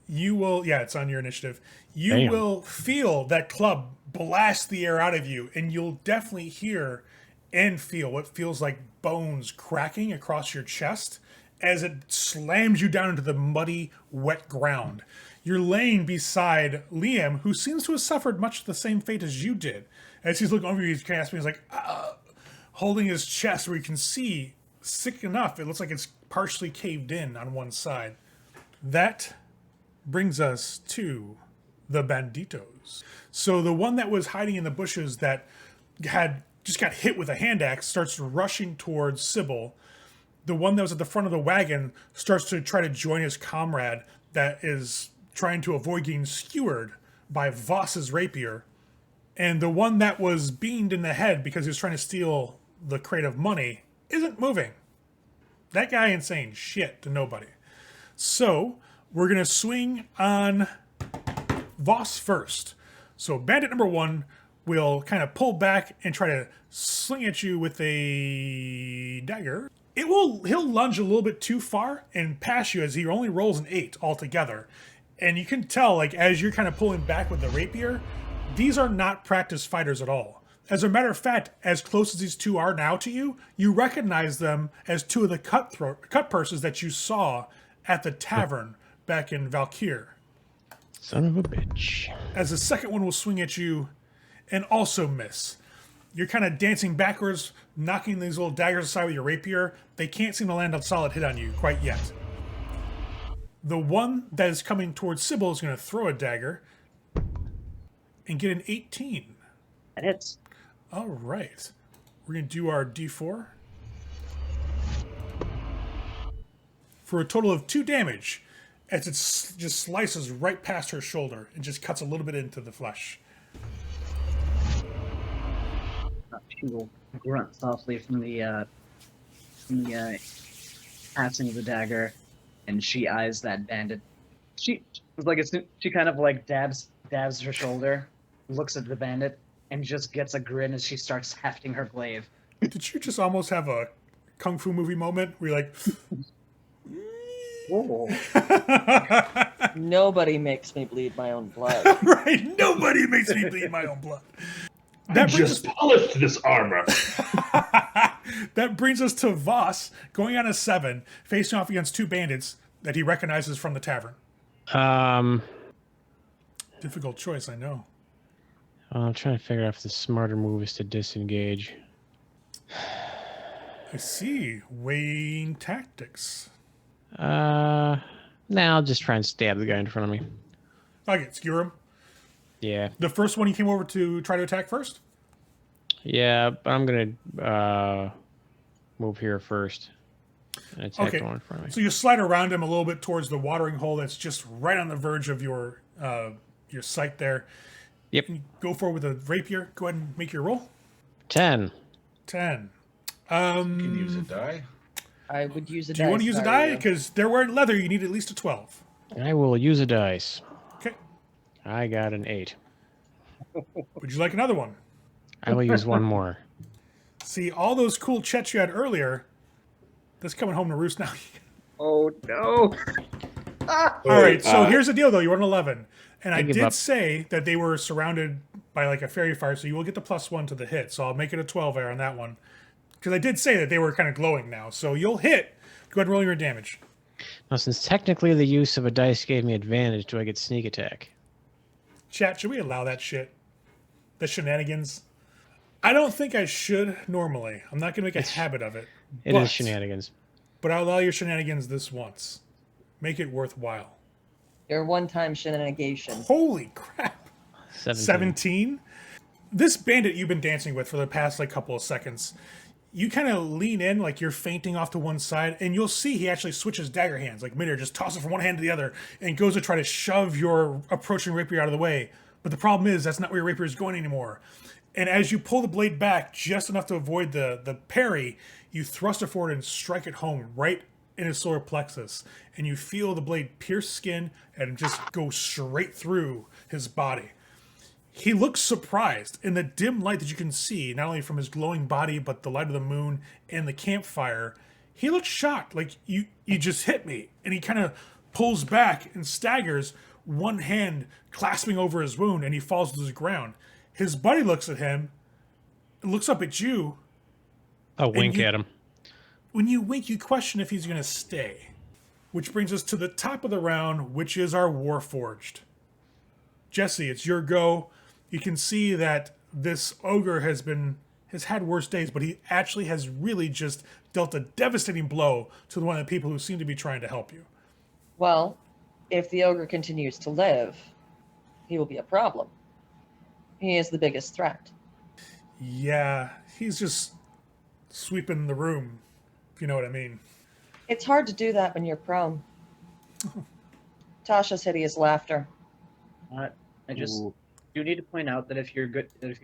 You will, yeah, it's on your initiative. You Damn. will feel that club blast the air out of you, and you'll definitely hear and feel what feels like bones cracking across your chest as it slams you down into the muddy, wet ground. You're laying beside Liam, who seems to have suffered much the same fate as you did. As he's looking over you, he's gasping, he's like, holding his chest where you can see, sick enough, it looks like it's partially caved in on one side. That brings us to the Banditos. So the one that was hiding in the bushes that had just got hit with a hand axe starts rushing towards Sybil. The one that was at the front of the wagon starts to try to join his comrade that is trying to avoid getting skewered by Voss's rapier. And the one that was beamed in the head because he was trying to steal the crate of money isn't moving. That guy ain't saying shit to nobody. So we're going to swing on Voss first. So bandit number 1 will kind of pull back and try to sling at you with a dagger. He'll lunge a little bit too far and pass you as he only rolls an 8 altogether. And you can tell, like, as you're kind of pulling back with the rapier, these are not practiced fighters at all. As a matter of fact, as close as these two are now to you, you recognize them as two of the cut purses that you saw at the tavern back in Valkyr. Son of a bitch. As the second one will swing at you and also miss. You're kind of dancing backwards, knocking these little daggers aside with your rapier. They can't seem to land a solid hit on you quite yet. The one that is coming towards Sybil is going to throw a dagger and get an 18. That hits. All right. We're going to do our D4. For a total of 2 damage, as it just slices right past her shoulder and just cuts a little bit into the flesh. She will grunt softly from the passing of the dagger, and she eyes that bandit. She kind of like dabs her shoulder, looks at the bandit, and just gets a grin as she starts hefting her glaive. Did you just almost have a kung fu movie moment where you're like, Whoa. Nobody makes me bleed my own blood. right? Nobody makes me bleed my own blood. I just polished this armor. That brings us to Voss going on a 7, facing off against 2 bandits that he recognizes from the tavern. Difficult choice, I know. I'm trying to figure out if the smarter move is to disengage. I see. Weighing tactics. Nah, I'll just try and stab the guy in front of me. Okay, skewer him. Yeah. The first one he came over to try to attack first? Yeah, but I'm gonna move here first and attack the one in front of me. So you slide around him a little bit towards the watering hole that's just right on the verge of your sight there. Yep. And you go forward with a rapier. Go ahead and make your roll. 10. 10. You can use a die. I would use a Do you want to use a die? Because they're wearing leather. You need at least a 12. I will use a dice. Okay. I got an 8. Would you like another one? I will use one more. See, all those cool chets you had earlier, that's coming home to roost now. Oh no! All right, so here's the deal, though. You're an 11. And I give did up. say that they were surrounded by like a fairy fire, so you will get the +1 to the hit. So I'll make it a 12 there on that one. Because I did say that they were kind of glowing now. So you'll hit. Go ahead and roll your damage. Now, since technically the use of a dice gave me advantage, do I get sneak attack? Chat, should we allow that shit? The shenanigans? I don't think I should normally. I'm not going to make a habit of it. It is shenanigans. But I'll allow your shenanigans this once. Make it worthwhile. Your one-time shenanigation. Holy crap. 17. 17? This bandit you've been dancing with for the past like couple of seconds, you kind of lean in like you're fainting off to one side, and you'll see he actually switches dagger hands, like midair, just tosses from one hand to the other, and goes to try to shove your approaching rapier out of the way. But the problem is that's not where your rapier is going anymore. And as you pull the blade back just enough to avoid the parry, you thrust it forward and strike it home right in his solar plexus. And you feel the blade pierce skin and just go straight through his body. He looks surprised in the dim light that you can see, not only from his glowing body, but the light of the moon and the campfire. He looks shocked, like, you just hit me. And he kind of pulls back and staggers, one hand clasping over his wound, and he falls to the ground. His buddy looks at him, looks up at you. I'll wink at him. When you wink, you question if he's going to stay. Which brings us to the top of the round, which is our Warforged. Jesse, it's your go. You can see that this ogre has had worse days, but he actually has really just dealt a devastating blow to one of the people who seem to be trying to help you. Well, if the ogre continues to live, he will be a problem. He is the biggest threat. Yeah, he's just sweeping the room, if you know what I mean. It's hard to do that when you're prone. Tasha's hideous laughter. I just Ooh. do need to point out that if you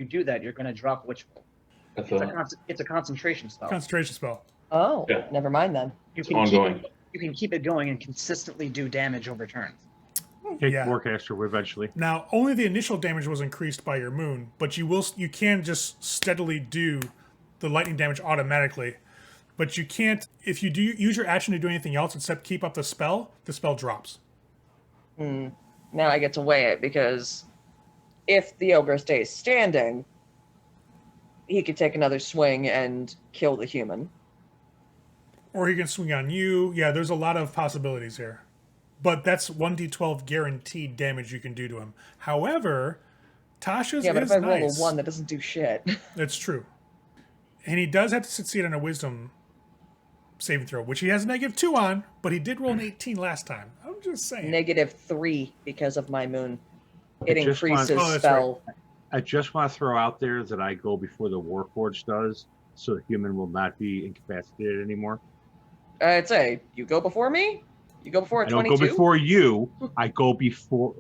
do that, you're going to drop Witch Bolt. It's a concentration spell. Concentration spell. Oh, Yeah. never mind then. You It's can ongoing. you can keep it going and consistently do damage over turns. Take Yeah. Forecaster eventually. Now, only the initial damage was increased by your moon, but you can just steadily do the lightning damage automatically. But you can't, if you do use your action to do anything else except keep up the spell drops. Now I get to weigh it because if the ogre stays standing, he could take another swing and kill the human. Or he can swing on you. Yeah, there's a lot of possibilities here. But that's 1d12 guaranteed damage you can do to him. However, Tasha's Yeah, but is if I roll nice. a 1, that doesn't do shit. That's true. And he does have to succeed on a wisdom saving throw, which he has a -2 on, but he did roll an 18 last time. I'm just saying. -3 because of my moon. It I just want- increases Oh, that's spell. I just want to throw out there that I go before the Warforged does, so the human will not be incapacitated anymore. I'd say, you go before me? You go before a I don't 22? go before you. I go before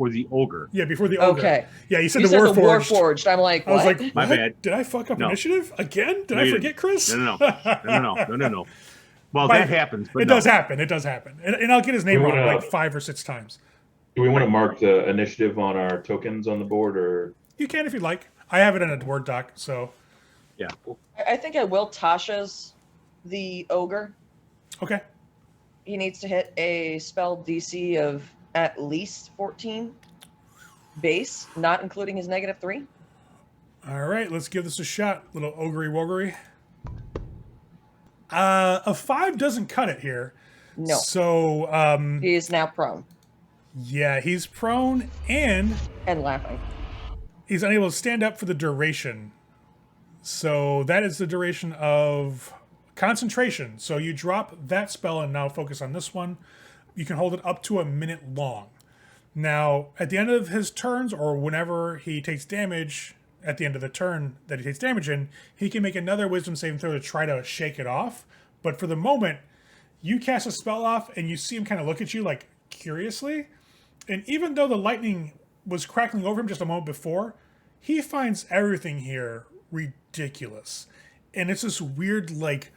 the ogre. Yeah, before the ogre. Okay. Yeah, you said You the said the Warforged. Warforged. I'm like, I was what? like, My what? bad. Did I fuck up No. initiative again? Did No, I you forget, Chris? No. Well, My- that happens, but It no. does happen. It does happen. And I'll get his name We wrong wanna- like 5 or 6 times. Do we want to mark the initiative on our tokens on the board, or You can if you'd like. I have it in a Word doc, so. Yeah. I think I will Tasha's the ogre. Okay. He needs to hit a spell DC of at least 14 base, not including his -3. All right, let's give this a shot. Little ogre wogery. A 5 doesn't cut it here. No. So, He is now prone yeah, he's prone and and laughing. he's unable to stand up for the duration. So that is the duration of concentration. So you drop that spell and now focus on this one. You can hold it up to a minute long. Now, at the end of his turns or whenever he takes damage, at the end of the turn that he takes damage in, he can make another wisdom saving throw to try to shake it off. But for the moment, you cast a spell off and you see him kind of look at you like curiously. And even though the lightning was crackling over him just a moment before, he finds everything here ridiculous. And it's this weird, like,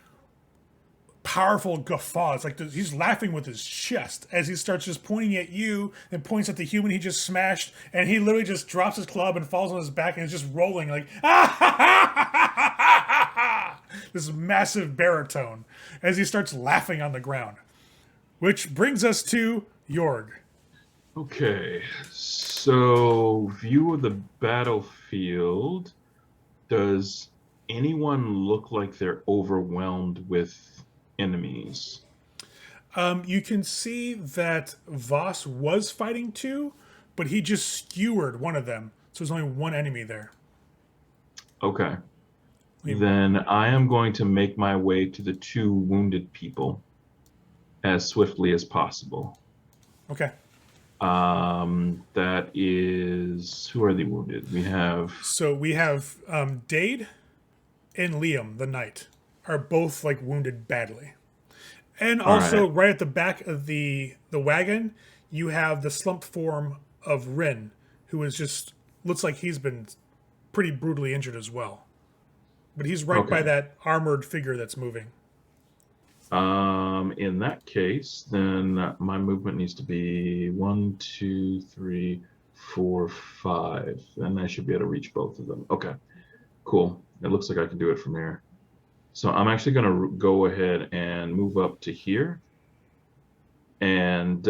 powerful guffaw. It's like he's laughing with his chest as he starts just pointing at you and points at the human he just smashed. And he literally just drops his club and falls on his back and is just rolling like, this massive baritone as he starts laughing on the ground. Which brings us to Jorg. okay? So, view of the battlefield. Does anyone look like they're overwhelmed with enemies? You can see that Voss was fighting 2, but he just skewered one of them. So there's only one enemy there. Okay. Yeah. Then I am going to make my way to the 2 wounded people as swiftly as possible. Okay. That is, who are the wounded? We have, So we have Dade and Liam, the knight, are both like wounded badly. And also right at the back of the wagon, you have the slumped form of Rin, who is just looks like he's been pretty brutally injured as well. But he's right by Okay. that armored figure that's moving. in that case, then my movement needs to be 1, 2, 3, 4, 5. And I should be able to reach both of them. Okay, cool. It looks like I can do it from here. So I'm actually going to go ahead and move up to here and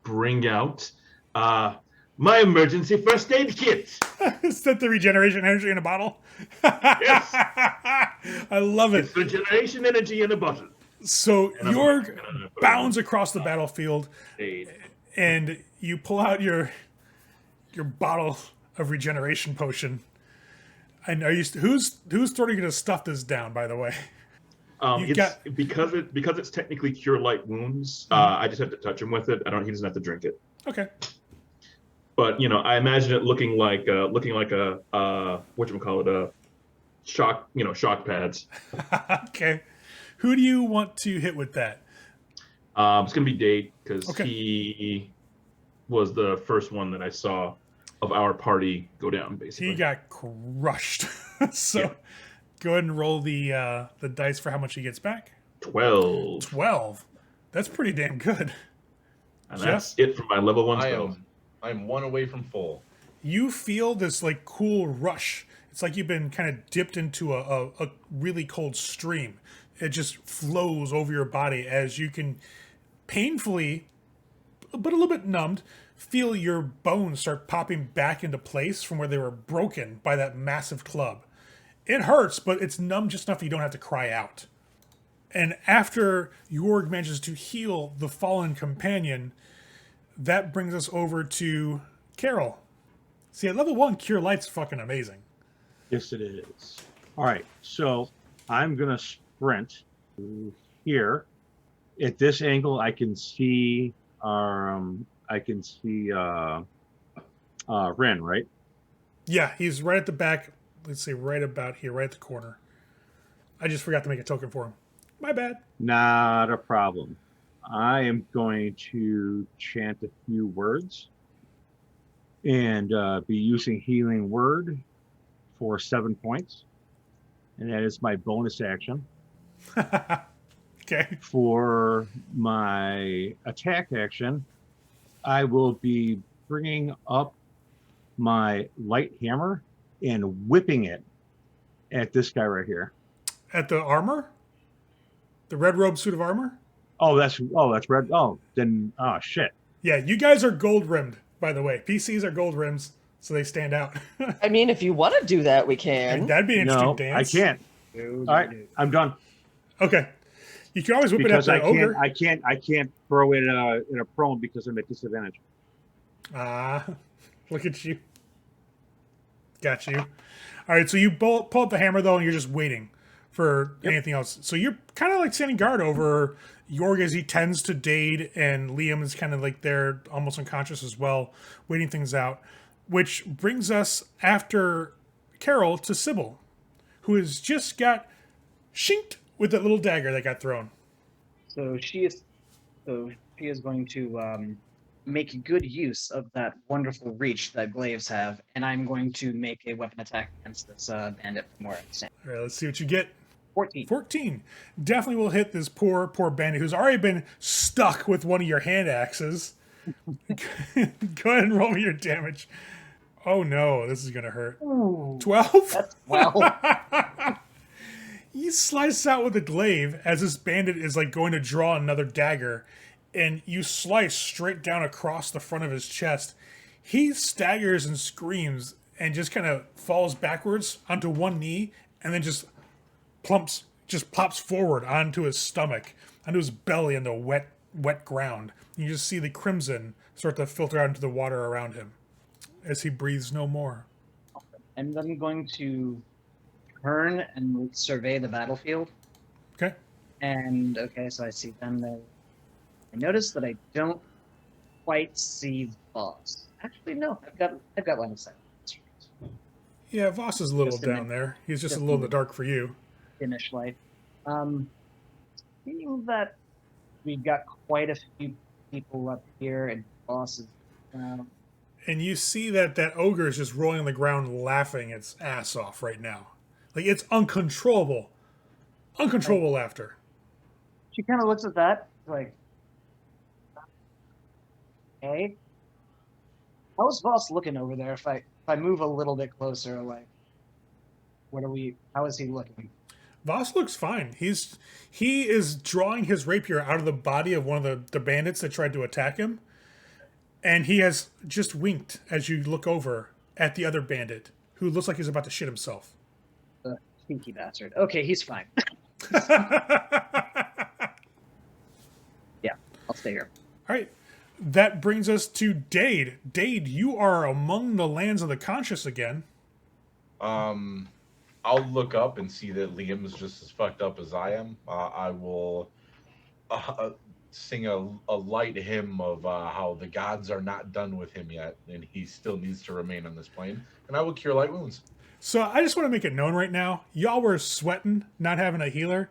bring out my emergency first aid kit. Is that the regeneration energy in a bottle? Yes. I love it. It's regeneration energy in a bottle. So And I'm Jorg gonna put bounds across the battlefield, aid. and you pull out your bottle of regeneration potion. And are you whose throat are you going to stuff this down? By the way, You got- because it's technically cure light wounds. I just have to touch him with it. He doesn't have to drink it. okay. But I imagine it looking like a whatchamacallit, shock pads. Okay. Who do you want to hit with that? It's gonna be Date because Okay. he was the first one that I saw of our party go down. Basically, He got crushed. So Yeah. go ahead and roll the dice for how much he gets back. 12, 12. That's pretty damn good. and Jeff? that's it for my level 1 spells. I'm one away from full. You feel this like cool rush. It's like you've been kind of dipped into a really cold stream. It just flows over your body as you can painfully, but a little bit numbed, feel your bones start popping back into place from where they were broken by that massive club. It hurts, but it's numb just enough that you don't have to cry out. And after Jorg manages to heal the fallen companion, that brings us over to Carol. See, at level 1, Cure Light's fucking amazing. Yes, it is. All right, so I'm gonna sprint to here. At this angle, I can see Ren, right? Yeah, he's right at the back. Let's see, right about here, right at the corner. I just forgot to make a token for him. My bad. Not a problem. I am going to chant a few words and be using Healing Word for 7 points. And that is my bonus action. Okay. For my attack action, I will be bringing up my light hammer and whipping it at this guy right here. At the armor? The red robe suit of armor? Oh, that's red. Shit. Yeah, you guys are gold rimmed, by the way. PCs are gold rims, so they stand out. I mean, if you want to do that, we can. That'd be an interesting No, dance. I can't. All right, I'm done. Okay. You can always whip Because it at the ogre. I can't throw it in a prone because I'm at disadvantage. Ah, look at you. Got you. All right, so you pull up the hammer, though, and you're just waiting for anything else. So you're kind of like standing guard over Jorg as he tends to Dade, and Liam is kind of like there, almost unconscious as well, waiting things out. Which brings us, after Carol, to Sybil, who has just got shinked with that little dagger that got thrown. So she is going to make good use of that wonderful reach that glaives have, and I'm going to make a weapon attack against this bandit from where I stand. All right, let's see what you get. 14. 14. Definitely will hit this poor bandit who's already been stuck with one of your hand axes. Go ahead and roll me your damage. Oh no, this is going to hurt. 12? That's well. He slices out with a glaive as this bandit is like going to draw another dagger, and you slice straight down across the front of his chest. He staggers and screams and just kind of falls backwards onto one knee and then just plops forward onto his stomach, onto his belly in the wet ground. You just see the crimson start to filter out into the water around him as he breathes no more. And then I'm going to turn and survey the battlefield. Okay. And okay, so I see them there. I notice that I don't quite see Voss. Actually, no, I've got line of sight. Yeah, Voss is a little Just in down there. He's just a just little in in the dark for you. Finish light. Seeing that we've got quite a few people up here, and Voss is And you see that ogre is just rolling on the ground laughing its ass off right now. Like, it's uncontrollable. Uncontrollable laughter. She kind of looks at that, like, hey, how's Voss looking over there? If I move a little bit closer, like, how is he looking? Voss looks fine. He is drawing his rapier out of the body of one of the bandits that tried to attack him. And he has just winked as you look over at the other bandit, who looks like he's about to shit himself. The stinky bastard. Okay, he's fine. Yeah, I'll stay here. All right. That brings us to Dade. Dade, you are among the lands of the conscious again. I'll look up and see that Liam's just as fucked up as I am. I will sing a light hymn of how the gods are not done with him yet, and he still needs to remain on this plane. And I will cure light wounds. So I just want to make it known right now, y'all were sweating, not having a healer.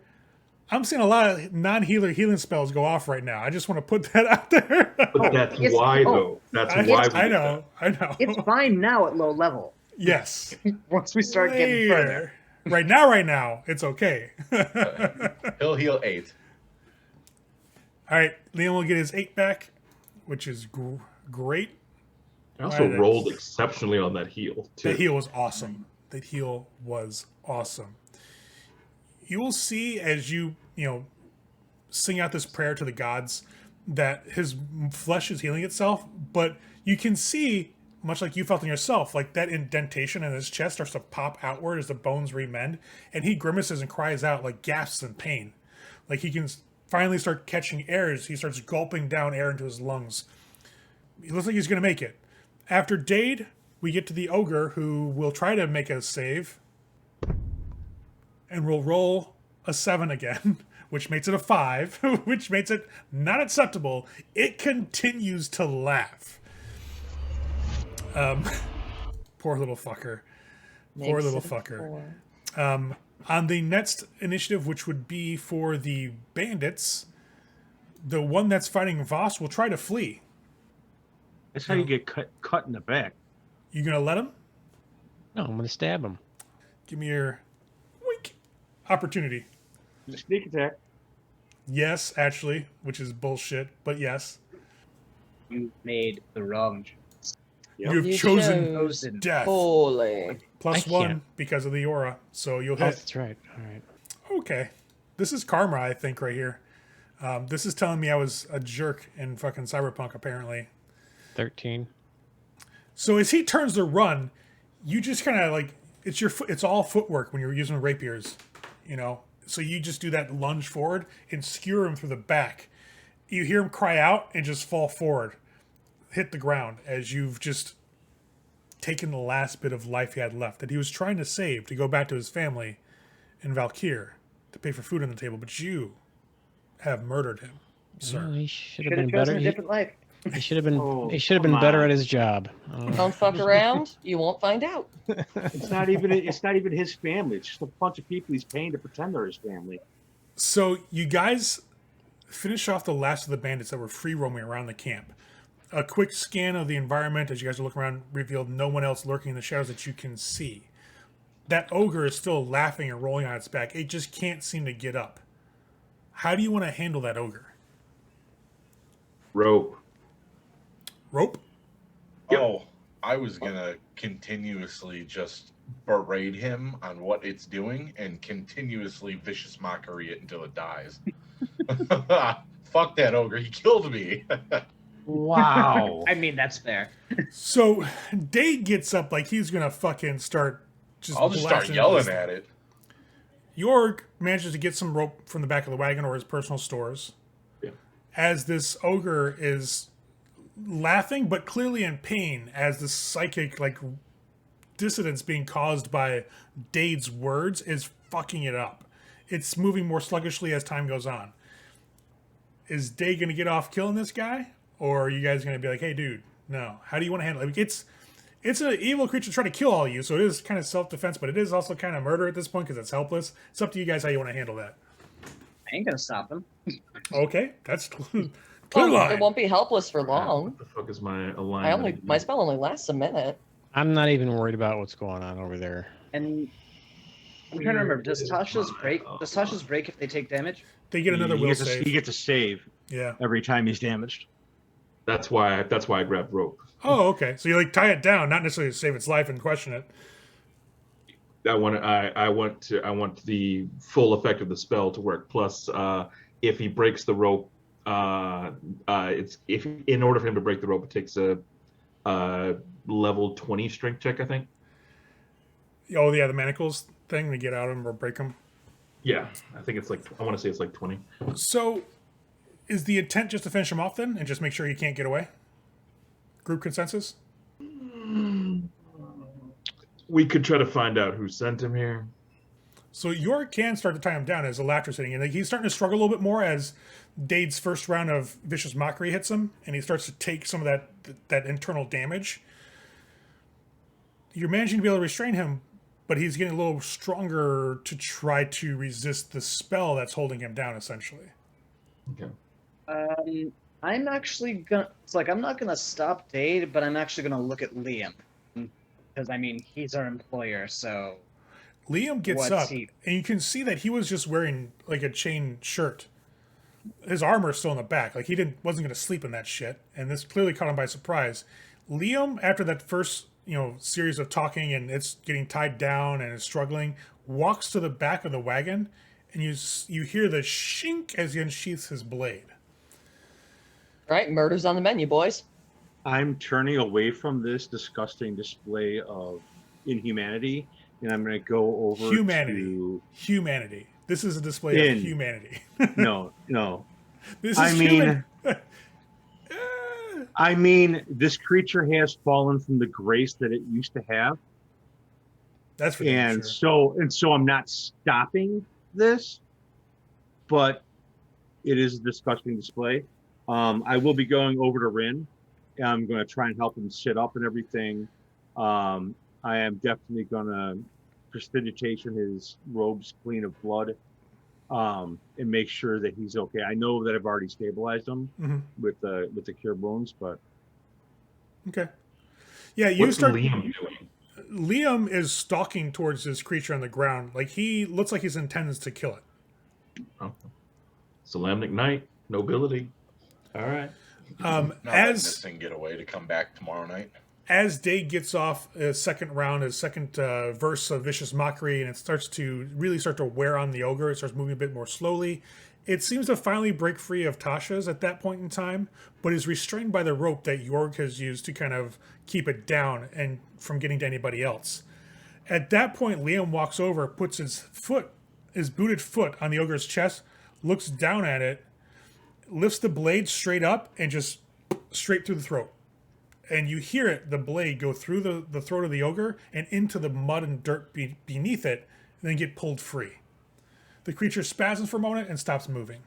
I'm seeing a lot of non-healer healing spells go off right now. I just want to put that out there. But that's it's- why, oh, though. That's I, why. I know. I know. It's fine now at low level. Yes. Once we start getting further. Right now, it's okay. He'll heal 8. All right, Liam will get his 8 back, which is great. I also Right. rolled exceptionally on that heal, too. That heal was awesome. That heal was awesome. You will see as you sing out this prayer to the gods that his flesh is healing itself, but you can see, much like you felt in yourself, like that indentation in his chest starts to pop outward as the bones remend, and he grimaces and cries out like gasps in pain. Like he can finally start catching air as he starts gulping down air into his lungs. He looks like he's going to make it. After Dade, we get to the ogre, who will try to make a save, and will roll a 7 again, which makes it a 5, which makes it not acceptable. It continues to laugh. Poor little fucker. Poor little fucker. On the next initiative, which would be for the bandits, the one that's fighting Voss will try to flee. That's how you get cut in the back. You gonna let him? No, I'm gonna stab him. Give me your wink opportunity. Sneak attack. Yes, actually, which is bullshit, but yes. You made the wrong choice. Yep. You've You chosen chose death. Holy. Plus I 1 can't. because of the aura, so you'll Oh, hit. that's right. All right. Okay. This is karma, I think, right here. This is telling me I was a jerk in fucking Cyberpunk, apparently. 13. So as he turns to run, you just kind of like, it's all footwork when you're using rapiers, So you just do that lunge forward and skewer him through the back. You hear him cry out and just fall forward, hit the ground as you've just taken the last bit of life he had left that he was trying to save to go back to his family in Valkyr to pay for food on the table. But you have murdered him, sir. Well, he should Should have have been chosen better. a different life. He should have been. Oh, He should have come been better on. at his job. Don't fuck around. You won't find out. It's not even his family. It's just a bunch of people he's paying to pretend they're his family. So you guys finish off the last of the bandits that were free roaming around the camp. A quick scan of the environment as you guys are looking around revealed no one else lurking in the shadows that you can see. That ogre is still laughing and rolling on its back. It just can't seem to get up. How do you want to handle that ogre? Rope. Rope? Yep. Oh, I was gonna continuously just berate him on what it's doing and continuously vicious mockery it until it dies. Fuck that ogre, he killed me. Wow. I mean, that's fair. So Dade gets up like he's going to fucking start just I'll just start blasting yelling this. at it. York manages to get some rope from the back of the wagon or his personal stores. Yeah. As this ogre is laughing but clearly in pain as the psychic dissonance being caused by Dade's words is fucking it up. It's moving more sluggishly as time goes on. Is Dade going to get off killing this guy? Or are you guys going to be like, hey, dude, no. How do you want to handle it? It's an evil creature trying to kill all of you, so it is kind of self-defense, but it is also kind of murder at this point because it's helpless. It's up to you guys how you want to handle that. I ain't gonna stop him. Okay, that's clear Well, line. it won't be helpless for long. What the fuck is my alignment? My spell only lasts a minute. I'm not even worried about what's going on over there. And I'm trying to remember. Does Tasha's break? Does Tasha's break if they take damage? They get another he will gets save. he gets a save Yeah. every time he's damaged. That's why I grabbed rope. Oh, okay. So you tie it down, not necessarily to save its life and question it. I want the full effect of the spell to work. Plus, if he breaks the rope, if in order for him to break the rope, it takes a level 20 strength check, I think. Oh, yeah, the manacles thing to get out of them or break them. Yeah, I think it's I want to say it's 20. So is the intent just to finish him off then and just make sure he can't get away? Group consensus? We could try to find out who sent him here. So York can start to tie him down as the laughter's hitting, and like, he's starting to struggle a little bit more as Dade's first round of vicious mockery hits him, and he starts to take some of that internal damage. You're managing to be able to restrain him, but he's getting a little stronger to try to resist the spell that's holding him down, essentially. Okay. I'm actually gonna. It's like I'm not gonna stop Dade, but I'm actually gonna look at Liam because I mean he's our employer, so. Liam gets What's up, he- and you can see that he was just wearing like a chain shirt. His armor's still in the back. Like he wasn't going to sleep in that shit, and this clearly caught him by surprise. Liam, after that first series of talking and it's getting tied down and is struggling, walks to the back of the wagon, and you hear the shink as he unsheaths his blade. All right, murder's on the menu, boys. I'm turning away from this disgusting display of inhumanity, and I'm going to go over to Humanity. This is a display of humanity. no. This is I mean, human. I mean, this creature has fallen from the grace that it used to have, That's for damn and sure. so I'm not stopping this, but it is a disgusting display. I will be going over to Rin. I'm going to try and help him sit up and everything. I am definitely going to prestidigitation his robes clean of blood, and make sure that he's okay. I know that I've already stabilized him with the cure wounds, but Okay. Yeah, you What's start. Liam doing? Liam is stalking towards this creature on the ground. Like he looks like he's intends to kill it. Oh. Solemnic night, nobility. All right. Not letting As this thing get away to come back tomorrow night. as Dade gets off his second round, his second verse of vicious mockery, and it starts to wear on the ogre. It starts moving a bit more slowly. It seems to finally break free of Tasha's at that point in time, but is restrained by the rope that Yorg has used to kind of keep it down and from getting to anybody else. At that point, Liam walks over, puts his booted foot on the ogre's chest, looks down at it, lifts the blade straight up, and just straight through the throat. And you hear the blade go through the throat of the ogre and into the mud and dirt beneath it, and then get pulled free. The creature spasms for a moment and stops moving.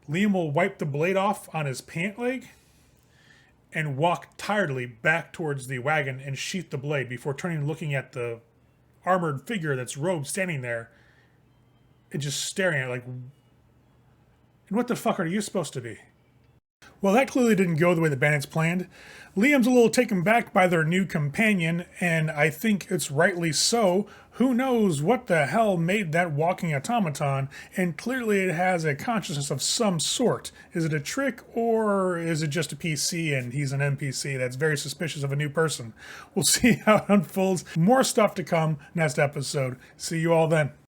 Liam will wipe the blade off on his pant leg and walk tiredly back towards the wagon and sheath the blade before turning and looking at the armored figure that's robed standing there and just staring at it like, and what the fuck are you supposed to be? Well, that clearly didn't go the way the bandits planned. Liam's a little taken back by their new companion, and I think it's rightly so. Who knows what the hell made that walking automaton, and clearly it has a consciousness of some sort. Is it a trick, or is it just a PC and he's an NPC that's very suspicious of a new person? We'll see how it unfolds. More stuff to come next episode. See you all then.